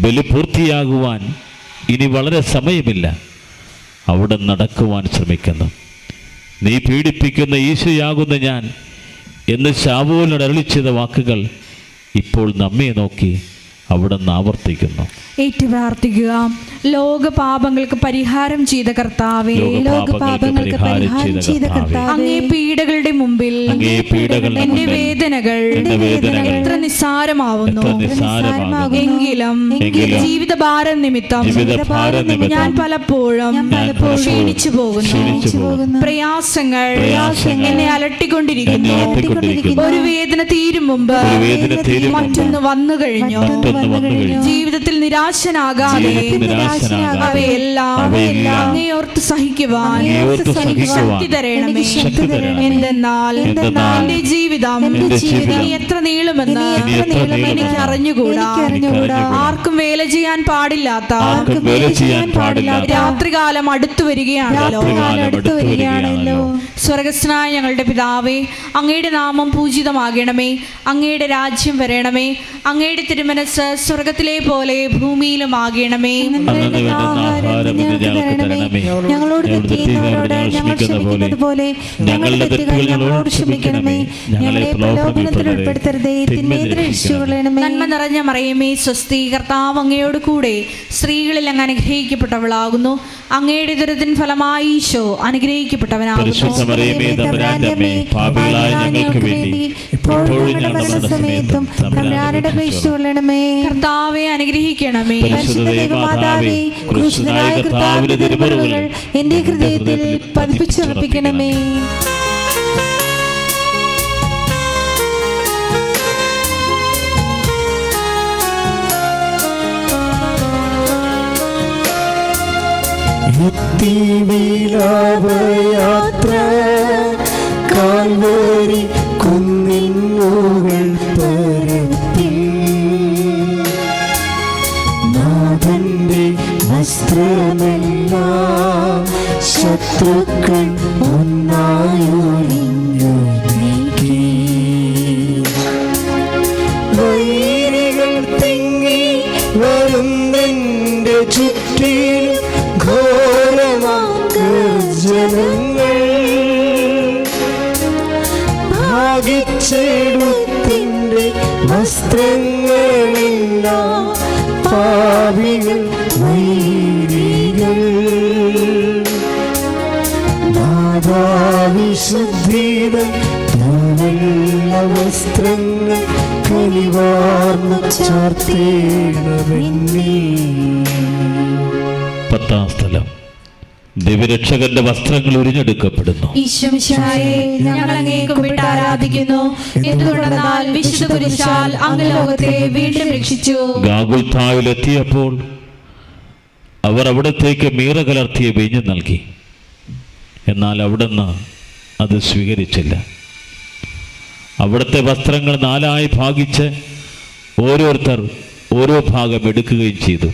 ബലി പൂർത്തിയാകുവാൻ ഇനി വളരെ സമയമില്ല. അവിടെ നടക്കുവാൻ ശ്രമിക്കുന്നു. നീ പീഡിപ്പിക്കുന്ന ഈശോയാകുന്ന ഞാൻ എന്ന് ശാവൂലിനോട് അരുളി ചെയ്ത വാക്കുകൾ ഇപ്പോൾ നമ്മെ നോക്കി അവിടുന്ന് ആവർത്തിക്കുന്നു. ഏറ്റു പ്രാർത്ഥിക്കുക. ലോക പാപങ്ങൾക്ക് പരിഹാരം ചെയ്ത കർത്താവേ, ലോകപാപങ്ങൾക്ക് പരിഹാരം ചെയ്ത കർത്താവേ, അങ്ങേ പീഡകളുടെ മുമ്പിൽ എന്റെ വേദനകൾ എത്ര നിസ്സാരമാവുന്നു. എങ്കിലും ജീവിതഭാരം നിമിത്തം ഞാൻ പലപ്പോഴും ക്ഷീണിച്ചു പോകുന്നു. പ്രയാസങ്ങൾ എന്നെ അലട്ടിക്കൊണ്ടിരിക്കുന്നു. ഒരു വേദന തീരും മുമ്പ് മറ്റൊന്ന് വന്നു കഴിഞ്ഞു. ജീവിതത്തിൽ നിരാശനാകാതെ അവയെല്ലാം അങ്ങേയോർത്ത് സഹിക്കുവാൻ ശക്തി തരണമേ. എന്തെന്നാൽ എന്റെ ജീവിതം ഇനി എത്ര നീളുമെന്ന് എനിക്ക് അറിഞ്ഞുകൂടാ. ആർക്കും വേല ചെയ്യാൻ പാടില്ലാത്ത രാത്രികാലം അടുത്തു വരികയാണല്ലോ. സ്വർഗസ്നായ ഞങ്ങളുടെ പിതാവേ, അങ്ങയുടെ നാമം പൂജിതമാകണമേ. അങ്ങയുടെ രാജ്യം വരണമേ. അങ്ങയുടെ തിരുമനസ് സ്വർഗത്തിലെ പോലെ ഭൂമിയിലുമാകണമേ. ഞങ്ങളോട് തെറ്റ് ചെയ്യുന്നവരോട് ഞങ്ങൾ ക്ഷമിക്കുന്നത് പോലെ ഞങ്ങളുടെ തെറ്റുകൾ ഞങ്ങളോട് ക്ഷമിക്കണമേ. ഞങ്ങളെ പ്രലോഭനത്തിൽ ഉൾപ്പെടുത്തരുതേ, തിന്മയിൽ നിന്ന് രക്ഷിച്ചുകൊള്ളണമേ. നന്മ നിറഞ്ഞ മറിയമേ, സ്വസ്തി, കർത്താവ് അങ്ങയോട് കൂടെ സ്ത്രീകളിൽ അങ്ങ് അനുഗ്രഹിക്കപ്പെട്ടവളാകുന്നു. അങ്ങയുടെ ദുരിതത്തിൻ ഫലമായി ഈശോ അനുഗ്രഹിക്കപ്പെട്ടവനാകുന്നു. കർത്താവെ അനുഗ്രഹിക്കണമേ. എന്റെ ഹൃദയത്തിൽ പതിപ്പിച്ചുറപ്പിക്കണമേ. യാത്ര കാൽവരി കുന്നിൻ മുകൾ പരപ്പിൽ നാഥന്റെ വസ്ത്രമെല്ലാം ശത്രുക്കൾ ഒന്നായൊഴിഞ്ഞു നീക്കി. വൈരികൾ തിങ്ങി ഭാഗിച്ചെടുത്തിൻ്റെ വസ്ത്രങ്ങളെല്ലാം പാപികൾ വൈരികൾ നാദാവിശുദ്ധീത വസ്ത്രങ്ങൾ കനിവാർന്നു ചാർത്തേണമെന്നേ. 10-ാം സ്ഥലം. ദിവ്യരക്ഷകന്റെ വസ്ത്രങ്ങൾ ഉരിഞ്ഞെടുക്കപ്പെടുന്നു. ഈശോമിശിഹായെ, ഞങ്ങൾ അങ്ങയെ കുമ്പിട്ട് ആരാധിക്കുന്നു. എന്തുകൊണ്ടെന്നാൽ വിശുദ്ധ കുരിശാൽ അങ്ങ് ലോകത്തെ വീണ്ടും രക്ഷിച്ചു. ഗാഗുൽഥായിലെത്തിയപ്പോൾ അവർ അവിടത്തേക്ക് മീറ കലർത്തിയ വീഞ്ഞ് നൽകി. എന്നാൽ അവിടുന്ന് അത് സ്വീകരിച്ചില്ല. അവിടുത്തെ വസ്ത്രങ്ങൾ 4 ഭാഗിച്ച് ഓരോരുത്തർ ഓരോ ഭാഗം എടുക്കുകയും ചെയ്തു.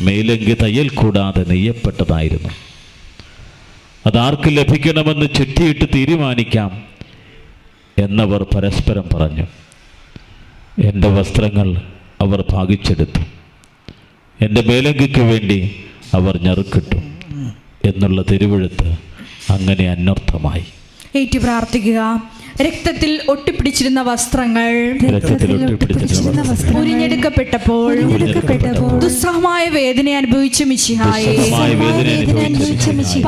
മേലങ്കി തയ്യൽ കൂടാതെ നെയ്യപ്പെട്ടതായിരുന്നു. അതാർക്ക് ലഭിക്കണമെന്ന് ചിട്ടിയിട്ട് തീരുമാനിക്കാം എന്നവർ പരസ്പരം പറഞ്ഞു. എൻ്റെ വസ്ത്രങ്ങൾ അവർ ഭാഗിച്ചെടുത്തു. എൻ്റെ മേലങ്കിക്ക് വേണ്ടി അവർ ഞറുക്കിട്ടു എന്നുള്ള തിരുവെഴുത്ത് അങ്ങനെ അന്വർത്ഥമായി. ഏറ്റു പ്രാർത്ഥിക്കുക. രക്തത്തിൽ ഒട്ടിപ്പിടിച്ചിരുന്ന വസ്ത്രങ്ങൾ ഉരിഞ്ഞെടുക്കപ്പെട്ടപ്പോൾ ദുസ്സഹമായ വേദന അനുഭവിച്ച മിശിഹായെ,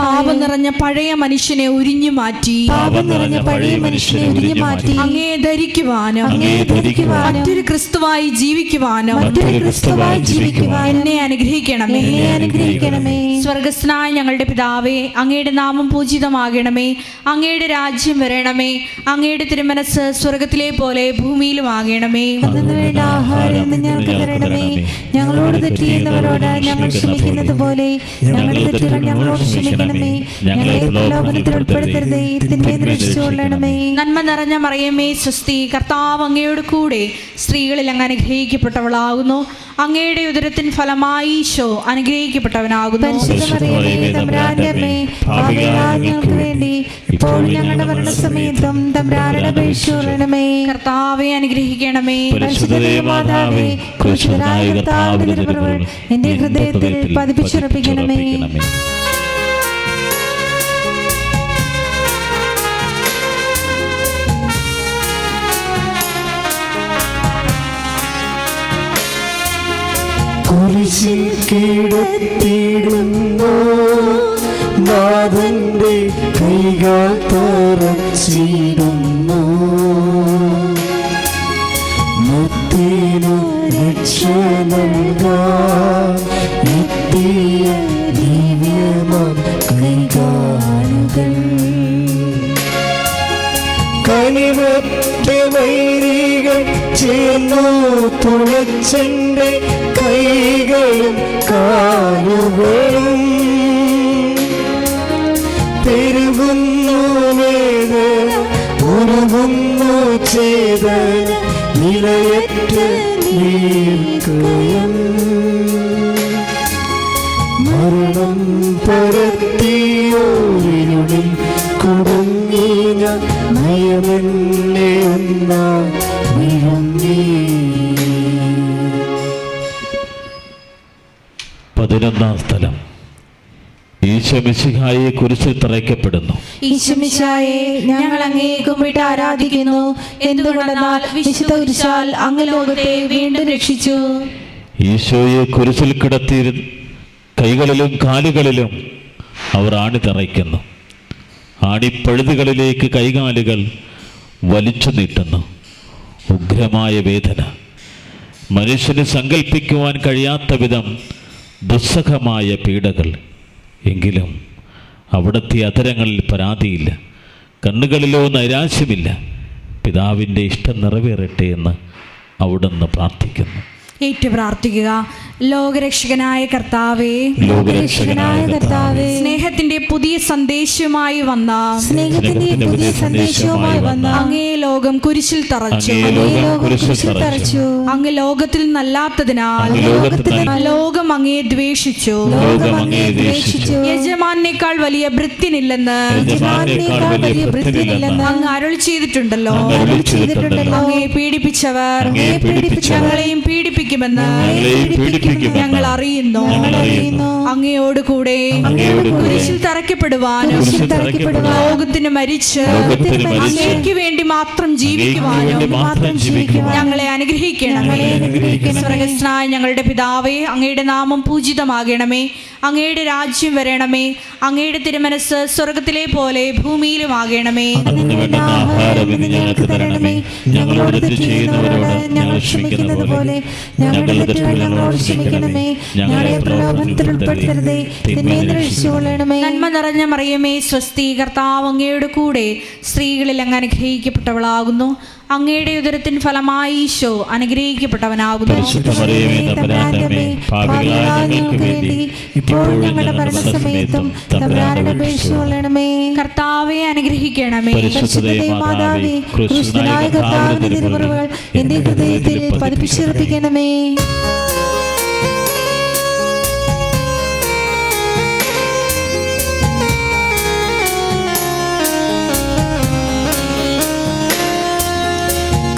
പാപം നിറഞ്ഞ പഴയ മനുഷ്യനെ ഉരിഞ്ഞു മാറ്റി അങ്ങയെ ധരിക്കുവാനും മറ്റൊരു ക്രിസ്തുവായി ജീവിക്കുവാനും എന്നെ അനുഗ്രഹിക്കണമേ. സ്വർഗസ്ഥനായ ഞങ്ങളുടെ പിതാവേ, അങ്ങയുടെ നാമം പൂജിതമാകണമേ. അങ്ങയുടെ രാജ്യം വരണമേ. അങ്ങയുടെ തിരുമനസ് സ്വർഗത്തിലെ പോലെ ഭൂമിയിലും ആകണമേ. ഞങ്ങളോട് തെറ്റ് ചെയ്യുന്നവരോട് ഞങ്ങൾ ക്ഷമിക്കുന്നത് പോലെ ഞങ്ങളുടെ തെറ്റുകൾ ഞങ്ങളോട് ക്ഷമിക്കണമേ. ഞങ്ങളെ പ്രലോഭനത്തിൽ ഉൾപ്പെടുത്തരുതേ, തിന്മയിൽ രക്ഷിച്ചുകൊള്ളണമേ. നന്മ നിറഞ്ഞ മറിയമേ സ്വസ്തി, കർത്താവ് അങ്ങയോട് കൂടെ സ്ത്രീകളിൽ അങ്ങ് അനുഗ്രഹിക്കപ്പെട്ടവളാകുന്നു. അങ്ങയുടെ ഉദരത്തിൻ ഫലമായി ഈശോ അനുഗ്രഹിക്കപ്പെട്ടവനാകുന്നു. ഞങ്ങൾക്ക് വേണ്ടി ഇപ്പോൾ ഞങ്ങളുടെ മരണസമയത്തും തമ്പുരാനോട് അപേക്ഷിച്ചുകൊള്ളണമേ. കർത്താവെ അനുഗ്രഹിക്കണമേ. മാതാവേ, ക്രൂശിതനായ കർത്താവിന്റെ തിരുമുറിവുകൾ എന്റെ ഹൃദയത്തിൽ പതിപ്പിച്ചുറപ്പിക്കണമേ. കുരിശിൽ കിടത്തിയിടുന്നു നാഥന്റെ കൈകൾ തറച്ചിടുന്നു. മുത്തിനു രക്ഷ നൽകാൻ എത്തിയ ദിവ്യമാം കൈകാലുകൾ കനിവറ്റ വൈരികൾ ചേർന്നു തുളച്ചെന്റെ കൈകളും കാലുകളും പെരുകുന്നു വേദന ഉരുകുന്നു ചേതന നിലയറ്റ നീർക്കയം മരണം പരത്തിയോരിനുള്ളിൽ കുടുങ്ങി ഞാൻ നയമെന്നെ ഒന്നാ വിഴുങ്ങി. 11-ാം സ്ഥലം. ഈശോമിശിഹായെ കുരിശിൽ തറയ്ക്കപ്പെടുന്നു. ഈശോമിശിഹായെ, ഞങ്ങൾ അങ്ങയെ കുമ്പിട്ട് ആരാധിക്കുന്നു. എന്തുകൊണ്ടെന്നാൽ വിശുദ്ധ കുരിശാൽ അങ്ങ് ലോകത്തെ വീണ്ടും രക്ഷിച്ചു. ഈശോയെ കുരിശിൽ കിടത്തി കൈകളിലും കാലുകളിലും അവർ ആണി തറയ്ക്കുന്നു. ആണിപ്പഴുതുകളിലേക്ക് കൈകാലുകൾ വലിച്ചു നീട്ടുന്നു. ഉഗ്രമായ വേദന, മനുഷ്യന് സങ്കല്പിക്കുവാൻ കഴിയാത്ത വിധം ദുസ്സഹമായ പീഡകൾ. എങ്കിലും അവിടുത്തെ അധരങ്ങളിൽ പരാതിയില്ല, കണ്ണുകളിലോ നൈരാശ്യമില്ല. പിതാവിൻ്റെ ഇഷ്ടം നിറവേറട്ടെ എന്ന് അവിടുന്ന് പ്രാർത്ഥിക്കുന്നു. ഏറ്റു പ്രാർത്ഥിക്കുക. ലോകരക്ഷകനായ കർത്താവേ, സ്നേഹത്തിന്റെ പുതിയ സന്ദേശവുമായി വന്ന അങ്ങയെ ലോകം കുരിശിൽ തറച്ചു. അങ്ങേ ലോകം കുരിശിൽ തറച്ചു. അങ്ങ് ലോകത്തിൽ നല്ലാത്തതിനാൽ അങ്ങ് ലോകത്തിൽ ലോകം അങ്ങയെ ദ്വേഷിച്ചു. ലോകം അങ്ങയെ ദ്വേഷിച്ചു. യജമാനേക്കാൾ വലിയ ഭൃത്യനില്ലെന്ന് യജമാനേക്കാൾ വലിയ ഭൃത്യനില്ലെന്ന് അങ്ങ് അരുളി ചെയ്തിട്ടുണ്ടല്ലോ. അങ്ങ് അരുളി ചെയ്തിട്ടുണ്ടല്ലോ. അങ്ങയെ പീഡിപ്പിച്ചവർ അങ്ങയെ പീഡിപ്പിച്ചവർ ഞങ്ങളെയും പീഡിപ്പിക്കുമെന്ന് ഞങ്ങളെയും പീഡിപ്പിക്കുമെന്ന് ഞങ്ങൾ അറിയുന്നു. ഞങ്ങൾ അറിയുന്നു. അങ്ങയോട് കൂടെ കുരിശിൽ തറയ്ക്കപ്പെടുവാനും കുരിശിൽ തറയ്ക്കപ്പെടുവാനും ലോകത്തിന് മരിച്ച് ലോകത്തിന് മരിച്ച് അങ്ങേക്ക് വേണ്ടി മാത്രം അങ്ങേക്ക് ജീവിക്കുവാനും വേണ്ടി മാത്രം ജീവിക്കുവാനും ഞങ്ങളെ അനുഗ്രഹിക്കണമേ. സ്വർഗ്ഗസ്ഥനായ ഞങ്ങളുടെ പിതാവേ, അങ്ങയുടെ നാമം പൂജിതമാകണമേ. അങ്ങയുടെ രാജ്യം വരണമേ. അങ്ങയുടെ തിരുമനസ് സ്വർഗത്തിലെ പോലെ ഭൂമിയിലുമാകണമേ. അന്നു വേണ്ടുന്ന ആഹാരം ഇന്ന് ഞങ്ങൾക്ക് തരണമേ. ഞങ്ങളോട് തെറ്റ് ചെയ്യുന്നവരോട് ഞങ്ങൾ ക്ഷമിക്കുന്ന പോലെ ഞങ്ങളുടെ തെറ്റുകൾ ഞങ്ങളോട് ക്ഷമിക്കണമേ. ഞങ്ങളെ പ്രലോഭനത്തിൽ ഉൾപ്പെടുത്തരുതേ, തിന്മയിൽ നിന്ന് രക്ഷിച്ചുകൊള്ളണമേ. നന്മ നിറഞ്ഞ മറിയമേ, സ്വസ്തി, കർത്താവ് അങ്ങയുടെ കൂടെ സ്ത്രീകളിൽ അങ്ങ് അനുഗ്രഹിക്കപ്പെട്ടവളാകുന്നു. അങ്ങയുടെ ഉദരത്തിൻ ഫലമായി ഈശോ അനുഗ്രഹിക്കപ്പെട്ടവനാകുന്നു. പരിശുദ്ധ മറിയമേ, തമ്പുരാന്റെ അമ്മേ, പാപികളായ ഞങ്ങൾക്ക് വേണ്ടി ഇപ്പോഴും ഞങ്ങളുടെ മരണസമയത്തും തമ്പുരാനോട് അപേക്ഷിച്ചുകൊള്ളണമേ. കർത്താവെ അനുഗ്രഹിക്കണമേ. പരിശുദ്ധ മാതാവേ, ക്രിസ്തുനായ കർത്താവിന്റെ തിരുമുറിവുകൾ എന്റെ ഹൃദയത്തിൽ പതിപ്പിച്ചുറപ്പിക്കണമേ.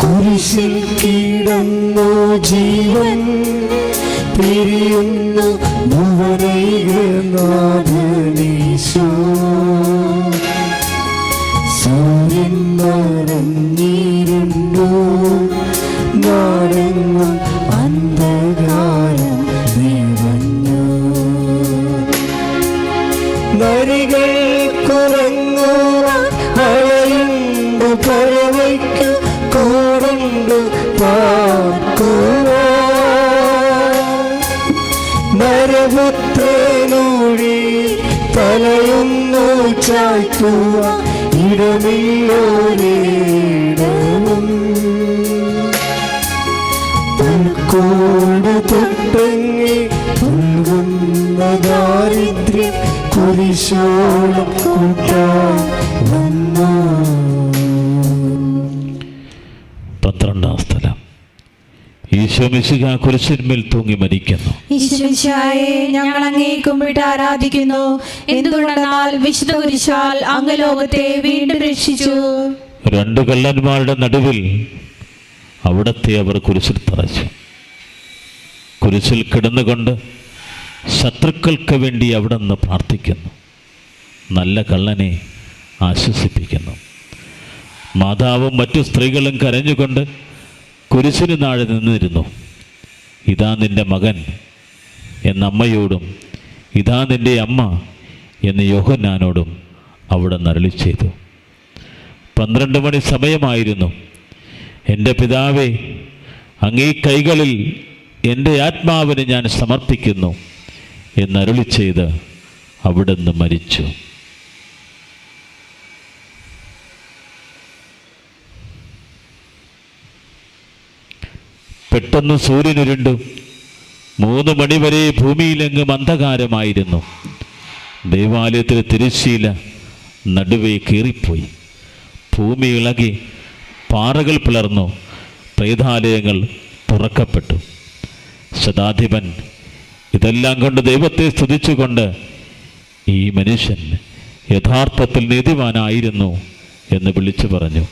കുരിശിൽ കിടന്നു ജീവൻ പിരിയുന്നു ഭുവനൈകനാഥനീശോ. സൂര്യൻ മറഞ്ഞിരുന്നു, നാടെങ്ങും അന്ധകാരം നിറഞ്ഞു. നരികൾ കുറങ്ങുവാൻ അഴയുണ്ട്, പറവയ്ക്ക് കൂടുണ്ട് പാർക്കുവാൻ. നരപുത്രനൂഴി തലയൊന്നു ചായ്ക്കുവാൻ ഇടമില്ലോരിടവും. പുൽക്കൂട് തൊട്ടങ്ങി പുൽകുന്ന ദാരിദ്ര്യം കുരിശോളം കൂട്ടാൻ വന്നു. 12-ാം സ്ഥലം. ഈശോ മിശിഹ കുരിശിന്മേൽ തൂങ്ങി മരിക്കുന്നു. ഈശോമിശിഹായെ, ഞങ്ങൾ അങ്ങേ കുമ്പിട്ട് ആരാധിക്കുന്നു. എന്തുകൊണ്ടെന്നാൽ വിശുദ്ധ കുരിശാൽ അങ്ങ് ലോകത്തെ വീണ്ടും രക്ഷിച്ചു. 2 കള്ളന്മാരുടെ നടുവിൽ അവിടത്തെ അവർ കുരിശിൽ തറച്ചു. കുരിശിൽ കിടന്നുകൊണ്ട് ശത്രുക്കൾക്ക് വേണ്ടി അവിടെ നിന്ന് പ്രാർത്ഥിക്കുന്നു. നല്ല കള്ളനെ ആശ്വസിപ്പിക്കുന്നു. മാതാവും മറ്റു സ്ത്രീകളും കരഞ്ഞുകൊണ്ട് കുരിശിന് താഴെ നിന്നിരുന്നു. ഇതാ നിന്റെ മകൻ എന്ന അമ്മയോടും ഇതാ നിന്റെ അമ്മ എന്ന് യോഹന്നാനോടും അവിടെ നരളി ചെയ്തു. 12 മണി സമയമായിരുന്നു. എൻ്റെ പിതാവേ, അങ്ങേ കൈകളിൽ എൻ്റെ ആത്മാവിനെ ഞാൻ സമർപ്പിക്കുന്നു എന്നരുളി ചെയ്ത് അവിടുന്ന് മരിച്ചു. പെട്ടെന്ന് സൂര്യനുരുണ്ടു. 3 മണിവരെ ഭൂമിയിലെങ്ങും അന്ധകാരമായിരുന്നു. ദേവാലയത്തിലെ തിരശ്ശീല നടുവേ കീറിപ്പോയി. ഭൂമി ഇളകി, പാറകൾ പിളർന്നു, പ്രേതാലയങ്ങൾ തുറക്കപ്പെട്ടു. ശതാധിപൻ ഇതെല്ലാം കൊണ്ട് ദൈവത്തെ സ്തുതിച്ചുകൊണ്ട് ഈ മനുഷ്യൻ യഥാർത്ഥത്തിൽ നീതിമാനായിരുന്നു എന്ന് വിളിച്ചു പറഞ്ഞു.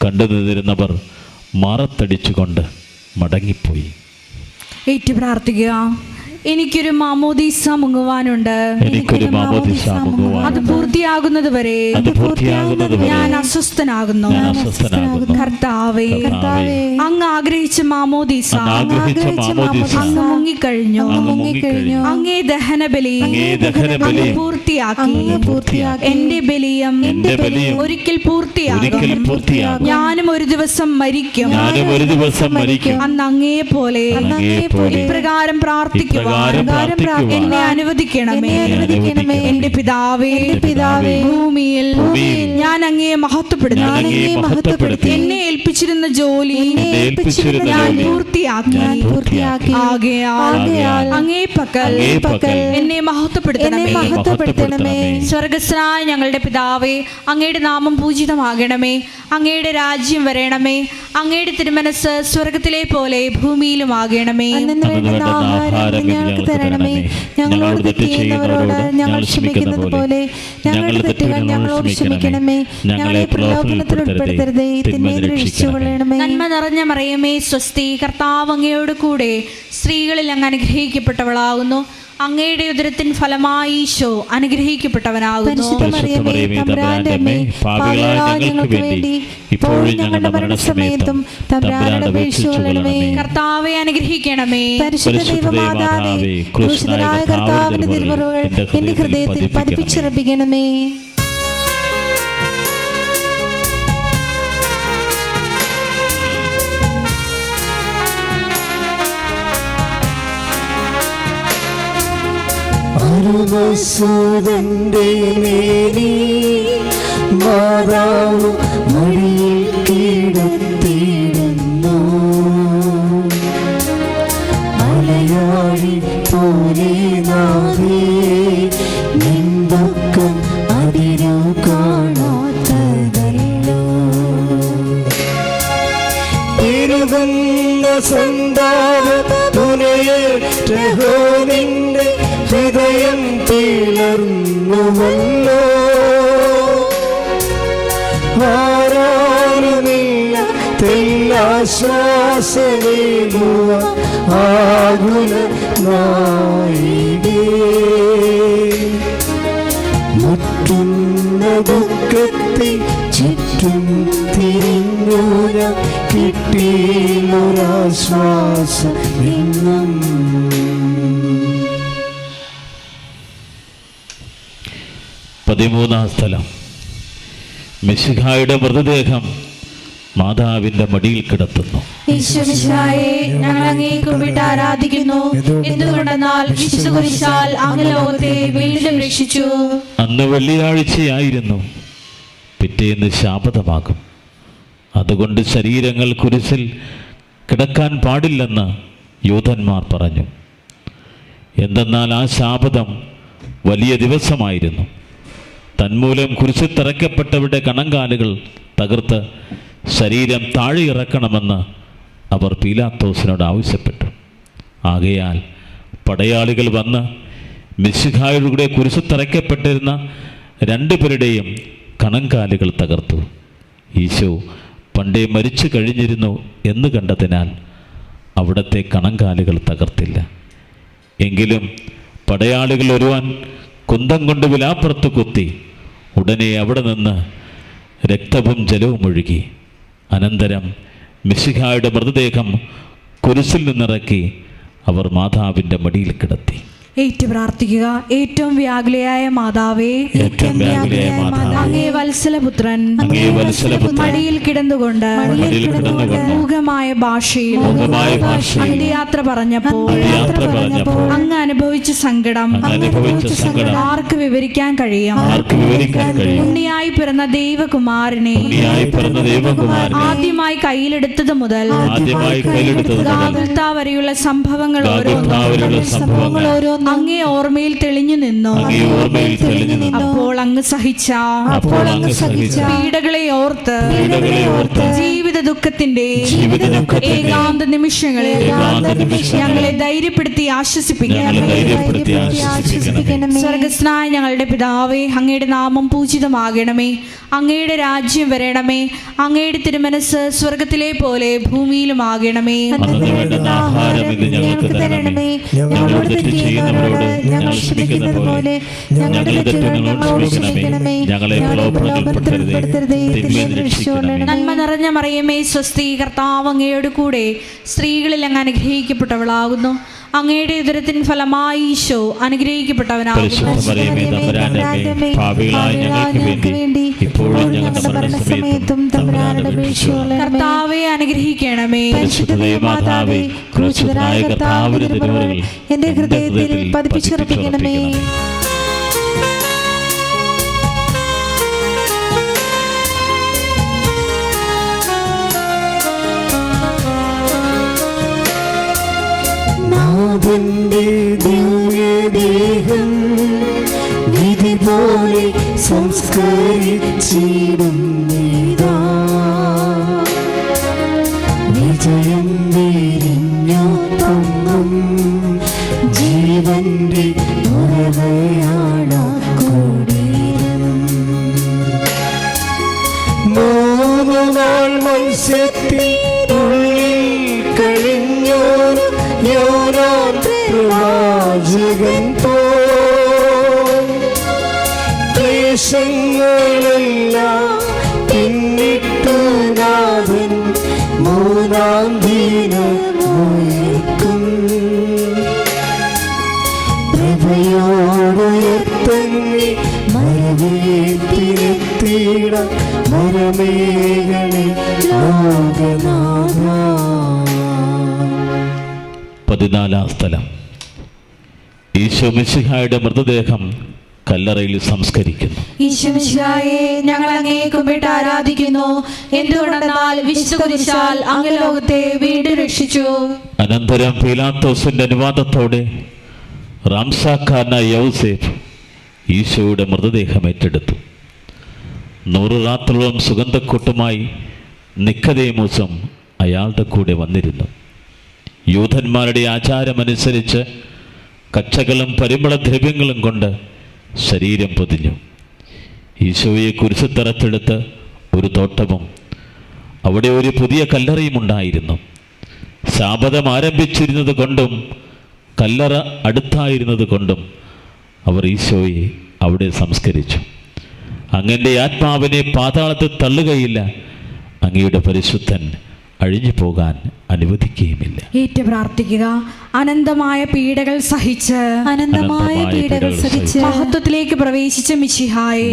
കണ്ടു നിന്നിരുന്നവർ മാറത്തടിച്ചുകൊണ്ട് മടങ്ങിപ്പോയി. ഏറ്റു പ്രാർത്ഥിക്കുക. എനിക്കൊരു മാമോദീസ മുങ്ങുവാനുണ്ട്. എനിക്കൊരു മാമോദീസ മുങ്ങുവാനുണ്ട്. അത് പൂർത്തിയാകുന്നത് വരെ ഞാൻ അസ്വസ്ഥനാകുന്നു. കർത്താവേ, അങ്ങ് ആഗ്രഹിച്ച മാമോദീസ അങ്ങ് മുങ്ങിക്കഴിഞ്ഞു. അങ്ങേ ദഹനബലി അങ്ങ് പൂർത്തിയാക്കി. എന്റെ ബലിയം ഒരിക്കൽ പൂർത്തിയാകും. ഞാനും ഒരു ദിവസം മരിക്കും. അന്ന് അങ്ങയെ പോലെ ഇപ്രകാരം പ്രാർത്ഥിക്കുവാൻ പ്രകാരം പ്രാർത്ഥിക്കുവാൻ എന്നെ അനുവദിക്കണമേ. അനുവദിക്കണമേ. എന്റെ പിതാവേ, ഭൂമിയിൽ ഞാൻ അങ്ങയെ മഹത്വപ്പെടുത്തി എന്നെ ഏൽപ്പിച്ചിരുന്ന ജോലി ഞാൻ പൂർത്തിയാക്കി. ആകയാൽ അങ്ങേ പക്കൽ എന്നെ മഹത്വപ്പെടുത്തണമേ. സ്വർഗസ്ഥനായ ഞങ്ങളുടെ പിതാവേ, അങ്ങയുടെ നാമം പൂജിതമാകണമേ. അങ്ങയുടെ രാജ്യം വരണമേ. അങ്ങയുടെ തിരുമനസ് സ്വർഗത്തിലെ പോലെ ഭൂമിയിലും ആകണമേ. അന്നു വേണ്ടുന്ന ആഹാരം ഞങ്ങൾക്ക് തരണമേ. ഞങ്ങളോട് തെറ്റ് ചെയ്യുന്നവരോട് ഞങ്ങൾ ക്ഷമിക്കുന്നത് പോലെ ഞങ്ങളുടെ തെറ്റുകൾ ഞങ്ങളോട് ക്ഷമിക്കണമേ. ഞങ്ങളെ പ്രലോഭനത്തിൽ ഉൾപ്പെടുത്തരുതേ, തിന്മയിൽ നിന്ന് രക്ഷിച്ചുകൊള്ളണമേ. നന്മ നിറഞ്ഞ മറിയമേ, സ്വസ്തി, കർത്താവ് അങ്ങയോട് കൂടെ സ്ത്രീകളിൽ അങ്ങ് അനുഗ്രഹിക്കപ്പെട്ടവളാകുന്നു. അങ്ങയുടെ ഉദരത്തിൻ ഫലമായി ഈശോ അനുഗ്രഹിക്കപ്പെട്ടവനാകുന്നു. തമ്പുരാന്റെ അമ്മേ, പാപികളായ ഞങ്ങൾക്ക് വേണ്ടി ഇപ്പോഴും ഞങ്ങളുടെ മരണസമയത്തും തമ്പുരാനോട് അപേക്ഷിച്ചുകൊള്ളണമേ. കർത്താവെ അനുഗ്രഹിക്കണമേ. പരിശുദ്ധ ദൈവമാതാവേ, ക്രൂശിതനായ കർത്താവിന്റെ തിരുമുറകൾ എന്റെ ഹൃദയത്തിൽ പതിപ്പിച്ചുറപ്പിക്കണമേ. അരുമസൂദന്റെ മേനി മാതാവ് മടിയിൽ കിടത്തിയിടുന്നു. മലയാളി പോലെ നാവേ നിൻ ദുഃഖം അതിരു കാണാത്തതല്ലോ. ഇരുകുന്ന സന്താന തുനയേറ്റഹോ നിന്റെ ഹൃദയം തീർന്നുവല്ലോ. ആരാരുമില്ല തെല്ലാശ്വാസമേകുവ ആകുല നായികേ. മുറ്റുന്ന ദുഃഖത്തിൽ ചുറ്റും തിരിഞ്ഞു കിട്ടിയൊരാശ്വാസം എന്നും. പതിമൂന്നാം സ്ഥലം. മിശിഹായുടെ മൃതദേഹം മാതാവിന്റെ മടിയിൽ കിടത്തുന്നു. ഈശോമിശിഹായെ, ഞങ്ങൾ അങ്ങയെ കുമ്പിട്ട് ആരാധിക്കുന്നു. എന്തുകൊണ്ടെന്നാൽ വിശുദ്ധ കുരിശാൽ അങ്ങ് ലോകത്തെ വീണ്ടും രക്ഷിച്ചു. അന്ന് വെള്ളിയാഴ്ചയായിരുന്നു. പിറ്റേന്ന് ശാബതമാകും. അതുകൊണ്ട് ശരീരങ്ങൾ കുരിശിൽ കിടക്കാൻ പാടില്ലെന്ന് യൂതന്മാർ പറഞ്ഞു. എന്തെന്നാൽ ആ ശാബതം വലിയ ദിവസമായിരുന്നു. തന്മൂലം കുരിശിൽ തറയ്ക്കപ്പെട്ടവരുടെ കണങ്കാലുകൾ തകർത്ത് ശരീരം താഴെ ഇറക്കണമെന്ന് അവർ പീലാത്തോസിനോട് ആവശ്യപ്പെട്ടു. ആകയാൽ പടയാളികൾ വന്ന് മിശിഹായുടെ കുരിശിൽ തറയ്ക്കപ്പെട്ടിരുന്ന രണ്ടുപേരുടെയും കണങ്കാലുകൾ തകർത്തു. ഈശോ പണ്ടേ മരിച്ചു കഴിഞ്ഞിരുന്നു എന്ന് കണ്ടതിനാൽ അവിടത്തെ കണങ്കാലുകൾ തകർത്തില്ല. എങ്കിലും പടയാളികൾ ഒരുവൻ കുന്തം കൊണ്ട് വിലാപ്പുറത്ത് കുത്തി. ഉടനെ അവിടെ നിന്ന് രക്തവും ജലവും ഒഴുകി. അനന്തരം മിശിഹായുടെ മൃതദേഹം കുരിശിൽ നിന്നിറക്കി അവർ മാതാവിൻ്റെ മടിയിൽ കിടത്തി. ഏറ്റു പ്രാർത്ഥിക്കുക. ഏറ്റവും വ്യാകുലയായ മാതാവേ, അങ്ങേ വത്സലപുത്രൻ മടിയിൽ കിടന്നുകൊണ്ട് മൂകമായ ഭാഷയിൽ അന്ത്യയാത്ര പറഞ്ഞപ്പോൾ അങ്ങ് അനുഭവിച്ച സങ്കടം ആർക്ക് വിവരിക്കാൻ കഴിയും? ഉണ്ണിയായി പിറന്ന ദൈവകുമാരനെ ആദ്യമായി കയ്യിലെടുത്തത് മുതൽ ഗാഗുൽത്താ വരെയുള്ള സംഭവങ്ങൾ ഓരോന്നും അങ്ങേ ഓർമ്മയിൽ തെളിഞ്ഞു നിന്നു. അപ്പോൾ അങ്ങ് സഹിച്ച പീഡകളെ ഓർത്ത് ജീവിത ദുഃഖത്തിന്റെ ഏകാന്ത നിമിഷങ്ങളിൽ ഞങ്ങളെ ധൈര്യപ്പെടുത്തി ആശ്വസിപ്പിക്കണമേ. സ്വർഗസ്നായ ഞങ്ങളുടെ പിതാവേ, അങ്ങയുടെ നാമം പൂജിതമാകണമേ. അങ്ങയുടെ രാജ്യം വരണമേ. അങ്ങയുടെ തിരുമനസ് സ്വർഗത്തിലെ പോലെ ഭൂമിയിലും ആകണമേ. ഞങ്ങൾക്ക് തരണമേ. ഞങ്ങളോട് തെറ്റ് ചെയ്യുന്നവരോട് ഞങ്ങൾ ക്ഷമിക്കുന്നത് പോലെ ഞങ്ങളുടെ തെറ്റുകൾ ഞങ്ങളോട് ക്ഷമിക്കണമേ. ഞങ്ങളെ പ്രലോഭനത്തിൽ ഉൾപ്പെടുത്തരുതേ, തിന്മയിൽ നിന്ന് രക്ഷിക്കണമേ. നന്മ നിറഞ്ഞ മറിയമേ, സ്വസ്തി, കർത്താവ് അങ്ങയോട് കൂടെ സ്ത്രീകളിൽ അങ്ങ് അനുഗ്രഹിക്കപ്പെട്ടവളാകുന്നു. അങ്ങയുടെ ഉദരത്തിൻ ഫലമായി ഈശോ അനുഗ്രഹിക്കപ്പെട്ടവനാകുന്നു. പരിശുദ്ധ മറിയമേ തമ്പുരാന്റെ അമ്മേ, പാപികളായ ഞങ്ങൾക്ക് വേണ്ടി ഇപ്പോഴും ഞങ്ങളുടെ മരണസമയത്തും തമ്പുരാനോട് അപേക്ഷിച്ചുകൊള്ളണമേ. കർത്താവെ അനുഗ്രഹിക്കണമേ. പരിശുദ്ധ ദൈവമാതാവേ, ക്രൂശിതനായ കർത്താവിന്റെ തിരുമുറകൾ എന്റെ ഹൃദയത്തിൽ പതിപ്പിച്ചുറപ്പിക്കണമേ. നാഥന്റെ ദിവ്യദേഹം വിധി പോലെ സംസ്കരിച്ചിടും നീതാ. വിജയം വിരിഞ്ഞു പൊങ്ങും ജീവന്റെ ഉറവയാണ് കൂടിയിലും. 3 നാൾ മത്സ്യത്തിൽ ഉള്ളിൽ കഴിഞ്ഞോർ യോനാൻ പ്രവാചകൻ പോൽ ക്ലേശങ്ങളെല്ലാം പിന്നിട്ടു നാഥൻ 3-ാം ദിനമുയർക്കും. പ്രഭയോടുയർത്തങ്ങി മരവേൽപ്പിനെത്തിയിട മരമേഖലെ ലോകനാഥ. 14-ാം സ്ഥലം. ഈശോ മിശിഹായുടെ മൃതദേഹം കല്ലറയിൽ സംസ്കരിക്കുന്നു. ഈശോ മിശിഹായെ ഞങ്ങൾ അങ്ങയെ കുമ്പിട്ട് ആരാധിക്കുന്നു. എന്തുകൊണ്ടെന്നാൽ വിശുദ്ധ കുരിശാൽ അങ്ങ് ലോകത്തെ വീണ്ടും രക്ഷിച്ചു. അനന്തരം പീലാത്തോസിന്റെ അനുവാദത്തോടെ റാംസാക്കാരനായ യൗസേഫ് ഈശോയുടെ മൃതദേഹം ഏറ്റെടുത്തു. 100 രാത്രിയോളം സുഗന്ധക്കൂട്ടുമായി നിക്കദേമോസും അയാളുടെ കൂടെ വന്നിരുന്നു. യൂതന്മാരുടെ ആചാരമനുസരിച്ച് കച്ചകളും പരിമളദ്രവ്യങ്ങളും കൊണ്ട് ശരീരം പൊതിഞ്ഞു. ഈശോയെ കുരിശുത്തറത്തെടുത്ത് ഒരു തോട്ടവും അവിടെ ഒരു പുതിയ കല്ലറയും ഉണ്ടായിരുന്നു. ശാബദം ആരംഭിച്ചിരുന്നത് കൊണ്ടും കല്ലറ അടുത്തായിരുന്നത് കൊണ്ടും അവർ ഈശോയെ അവിടെ സംസ്കരിച്ചു. അങ്ങയുടെ ആത്മാവിനെ പാതാളത്തിൽ തള്ളുകയില്ല, അങ്ങയുടെ പരിശുദ്ധൻ അഴിഞ്ഞു പോകാൻ അനുവദിക്കുകയുമില്ല. ഏറ്റു പ്രാർത്ഥിക്കുക. അനന്തമായ പീഡകൾ സഹിച്ച് മഹത്വത്തിലേക്ക് പ്രവേശിച്ച മിശിഹായെ,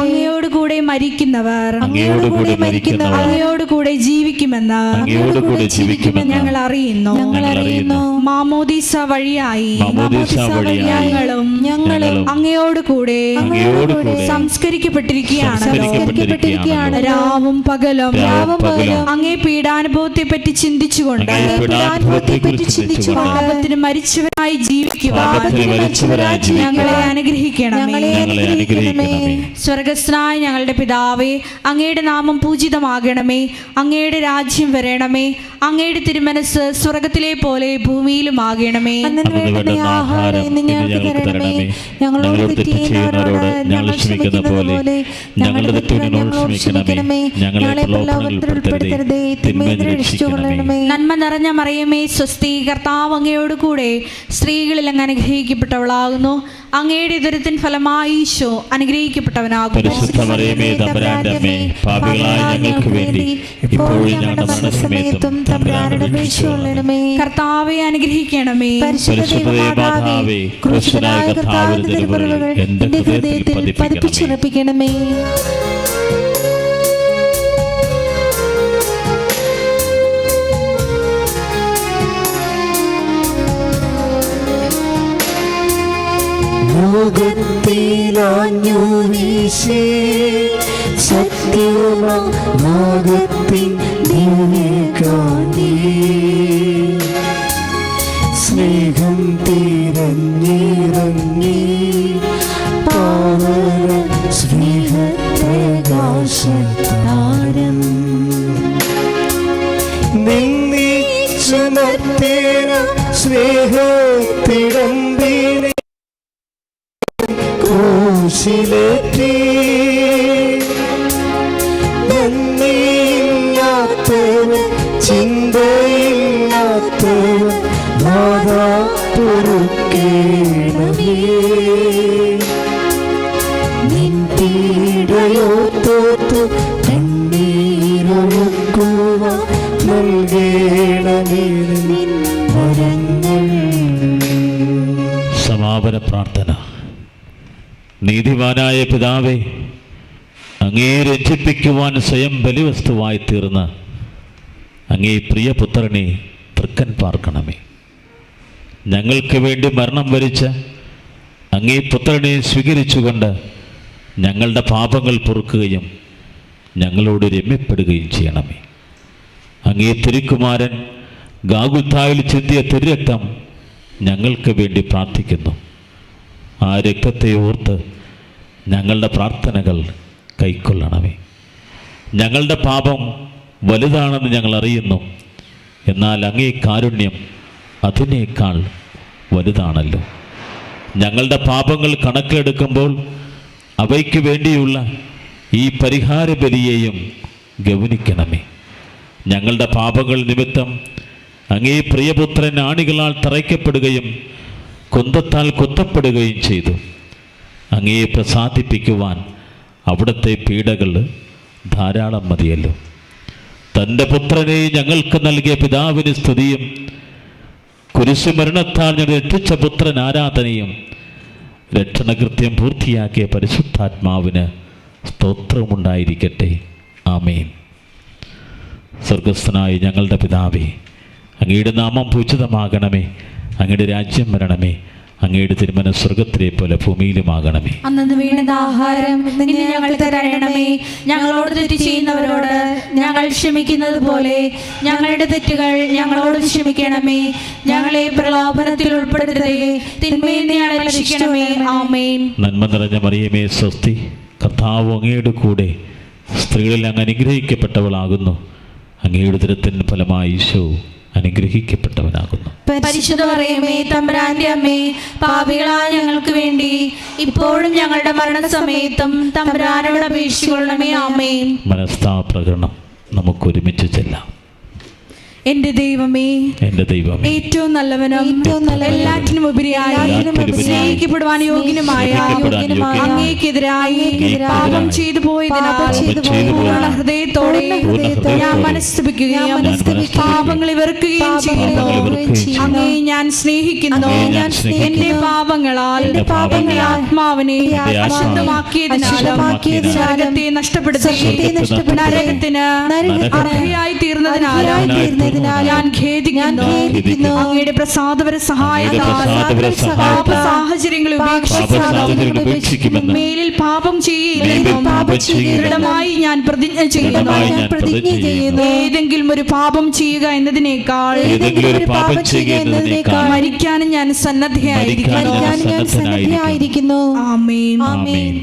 അങ്ങയോടുകൂടെ മരിക്കുന്നവർ അങ്ങയോടുകൂടെ ജീവിക്കുമെന്ന് ഞങ്ങൾ അറിയുന്നു. മാമോദീസ വഴിയായി ഞങ്ങളും അങ്ങയോടുകൂടെ സംസ്കരിക്കപ്പെട്ടിരിക്കുകയാണ്. രാവും പകലും അങ്ങേ പീഡാനുഭവത്തെ പറ്റി ചിന്തിച്ചുകൊണ്ട് പാപത്തിന് മരിച്ചവരായി ജീവിക്കുക ഞങ്ങളെ അനുഗ്രഹിക്കണമേ. സ്വർഗസ്ഥനായ ഞങ്ങളുടെ പിതാവേ, അങ്ങയുടെ നാമം പൂജിതമാകണമേ. അങ്ങയുടെ രാജ്യം വരണമേ. അങ്ങയുടെ തിരുമനസ് സ്വർഗത്തിലെ പോലെ ഭൂമിയിലും ആകണമേ. ആഹാരം ഞങ്ങൾക്ക് തരണമേ. ഞങ്ങളോട് തെറ്റ് ചെയ്യുന്നവരോട് ഞങ്ങൾ ക്ഷമിക്കുന്ന പോലെ ഞങ്ങളുടെ തെറ്റുകളോട് ക്ഷമിക്കണമേ. ഞങ്ങളെ പ്രലോഭനത്തിൽ ഉൾപ്പെടുത്തരുതേ, തിന്മയിൽ നിന്ന് രക്ഷിച്ചുകൊള്ളണമേ. നന്മ നിറഞ്ഞ മറിയമേ സ്വസ്തി, കർത്താവ് അങ്ങയോട് കൂടെ സ്ത്രീകളിൽ അങ്ങ് അനുഗ്രഹിക്കപ്പെട്ടവളാകുന്നു. അങ്ങയുടെ ഉദരത്തിൻ ഫലമായി ഈശോ അനുഗ്രഹിക്കപ്പെട്ടവനാകുന്നു. പരിശുദ്ധ മറിയമേ തമ്പുരാന്റെ അമ്മേ, പാപികളായ ഞങ്ങൾക്ക് വേണ്ടി ഇപ്പോഴും ഞങ്ങളുടെ മരണസമയത്തും തമ്പുരാനോട് അപേക്ഷിച്ചുകൊള്ളണമേ. കർത്താവെ അനുഗ്രഹിക്കണമേ. പരിശുദ്ധ മാതാവേ, ക്രൂശിതനായ കർത്താവിന്റെ തിരുമുറകൾ എന്റെ ഹൃദയത്തിൽ പതിപ്പിച്ചുറപ്പിക്കണമേ. ലോകത്തിലാഞ്ഞു വീശി സത്യമാം നാഗത്തിൻ ദിവ്യകാന്തി, സ്നേഹം തിരഞ്ഞിറങ്ങി പാവന സ്നേഹപ്രകാശതാരം നിന്നിച്ചു മത്തേന സ്നേഹത്തിടമ്പിനെ ക്രൂശിലേറ്റി. നന്ദിയില്ലാത്തവൻ ചിന്തയില്ലാത്തവൻ നാഥാ പൊറുക്കേണമേ. നിൻ പീഡയോ തോർത്തു കണ്ണീരൊഴുക്കുവാൻ നൽകേണമേ നിൻ ബലവാനായ പിതാവേ, അങ്ങേ രഞ്ജിപ്പിക്കുവാൻ സ്വയം ബലിവസ്തുവായി തീർന്ന അങ്ങേ പ്രിയപുത്രനെ തൃക്കൻ പാർക്കണമേ. ഞങ്ങൾക്ക് വേണ്ടി മരണം വരിച്ച അങ്ങേ പുത്രനെ സ്വീകരിച്ചുകൊണ്ട് ഞങ്ങളുടെ പാപങ്ങൾ പൊറുക്കുകയും ഞങ്ങളോട് രമ്യപ്പെടുകയും ചെയ്യണമേ. അങ്ങേ തിരുക്കുമാരൻ ഗാഗുൽത്തായിൽ ചിന്തിയ തിരുരക്തം ഞങ്ങൾക്ക് വേണ്ടി പ്രാർത്ഥിക്കുന്നു. ആ രക്തത്തെ ഓർത്ത് ഞങ്ങളുടെ പ്രാർത്ഥനകൾ കൈക്കൊള്ളണമേ. ഞങ്ങളുടെ പാപം വലുതാണെന്ന് ഞങ്ങൾ അറിയുന്നു. എന്നാൽ അങ്ങേ കാരുണ്യം അതിനേക്കാൾ വലുതാണല്ലോ. ഞങ്ങളുടെ പാപങ്ങൾ കണക്കിലെടുക്കുമ്പോൾ അവയ്ക്ക് വേണ്ടിയുള്ള ഈ പരിഹാര ബലിയെയും ഗൗനിക്കണമേ. ഞങ്ങളുടെ പാപങ്ങൾ നിമിത്തം അങ്ങേ പ്രിയപുത്രൻ ആണികളാൽ തറയ്ക്കപ്പെടുകയും കുന്തത്താൽ കുത്തപ്പെടുകയും ചെയ്തു. അങ്ങയെ പ്രസാദിപ്പിക്കുവാൻ അവിടുത്തെ പീഡകൾ ധാരാളം മതിയല്ലോ. തൻ്റെ പുത്രനെ ഞങ്ങൾക്ക് നൽകിയ പിതാവിന് സ്തുതിയും കുരിശുമരണത്താൽ ഞങ്ങൾ രക്ഷിച്ച പുത്രൻ ആരാധനയും രക്ഷണകൃത്യം പൂർത്തിയാക്കിയ പരിശുദ്ധാത്മാവിന് സ്തോത്രമുണ്ടായിരിക്കട്ടെ. ആമേൻ. സ്വർഗസ്ഥനായ ഞങ്ങളുടെ പിതാവേ, അങ്ങയുടെ നാമം പൂജിതമാകണമേ. അങ്ങയുടെ രാജ്യം വരണമേ. അങ്ങയുടെ തിരുമനസ്സ് സ്വർഗത്തിലെ പോലെ ഭൂമിയിലുമാകണമേ. അന്നു വേണ്ടുന്ന ആഹാരം ഇന്ന് ഞങ്ങൾക്ക് തരണമേ. ഞങ്ങളോട് തെറ്റ് ചെയ്യുന്നവരോട് ഞങ്ങൾ ക്ഷമിക്കുന്നത് പോലെ ഞങ്ങളുടെ തെറ്റുകൾ ഞങ്ങളോട് ക്ഷമിക്കണമേ. ഞങ്ങളെ പ്രലോഭനത്തിൽ ഉൾപ്പെടുത്തരുതേ, തിന്മയിൽ നിന്ന് ഞങ്ങളെ രക്ഷിക്കണമേ. ആമേൻ. നന്മ നിറഞ്ഞ മറിയമേ, സ്വസ്തി. കർത്താവ് അങ്ങയുടെ കൂടെ സ്ത്രീകളിൽ അങ്ങ് അനുഗ്രഹിക്കപ്പെട്ടവളാകുന്നു. അങ്ങയുടെ ഉദരത്തിൻ ഫലമായി ഈശോ അനുഗ്രഹിക്കപ്പെട്ടവനാകുന്നു. പരിശുദ്ധ മറിയമേ, തമ്പുരാന്റെ അമ്മേ, പാപികളായ ഞങ്ങൾക്ക് വേണ്ടി ഇപ്പോഴും ഞങ്ങളുടെ മരണസമയത്തും തമ്പുരാനോട് അപേക്ഷിച്ചുകൊള്ളണമേ. ആമേൻ. മനസ്താപ്രകരണം നമുക്ക് ഒരുമിച്ച് ചെല്ലാം. എന്റെ ദൈവമേ, എന്റെ ദൈവമേ, ഏറ്റവും നല്ലവനും എല്ലാറ്റിനും ഉപരിയായി സ്നേഹിക്കപ്പെടുവാൻ യോഗ്യനുമായ അങ്ങേക്കെതിരായി പാപം ചെയ്തു പോയതിനാൽ പൂർണ്ണ ഹൃദയത്തോടെ ഞാൻ മനസ്തപിക്കുകയും പാപങ്ങളെ വെറുക്കുകയും ചെയ്യുന്നു. അങ്ങേ ഞാൻ സ്നേഹിക്കുന്നു. എന്റെ പാപങ്ങളാൽ ആത്മാവിനെ അശുദ്ധമാക്കിയതിനാലും നരകത്തെ നഷ്ടപ്പെടുത്തി നരകത്തിന് അർഹയായി തീർന്നതിനാലും ഞാൻ ഖേദിക്കുന്നു. അങ്ങയുടെ പ്രസാദപര സഹായത്താൽ സാഹചര്യങ്ങൾ ഉപേക്ഷിക്കുമെന്നും മേലിൽ പാപം ചെയ്യുകയും ദൃഢമായി ഞാൻ പ്രതിജ്ഞ ചെയ്യുന്നു. ഏതെങ്കിലും ഒരു പാപം ചെയ്യുക എന്നതിനേക്കാൾ മരിക്കാനും ഞാൻ സന്നദ്ധയായിരിക്കുന്നു. ആമേൻ.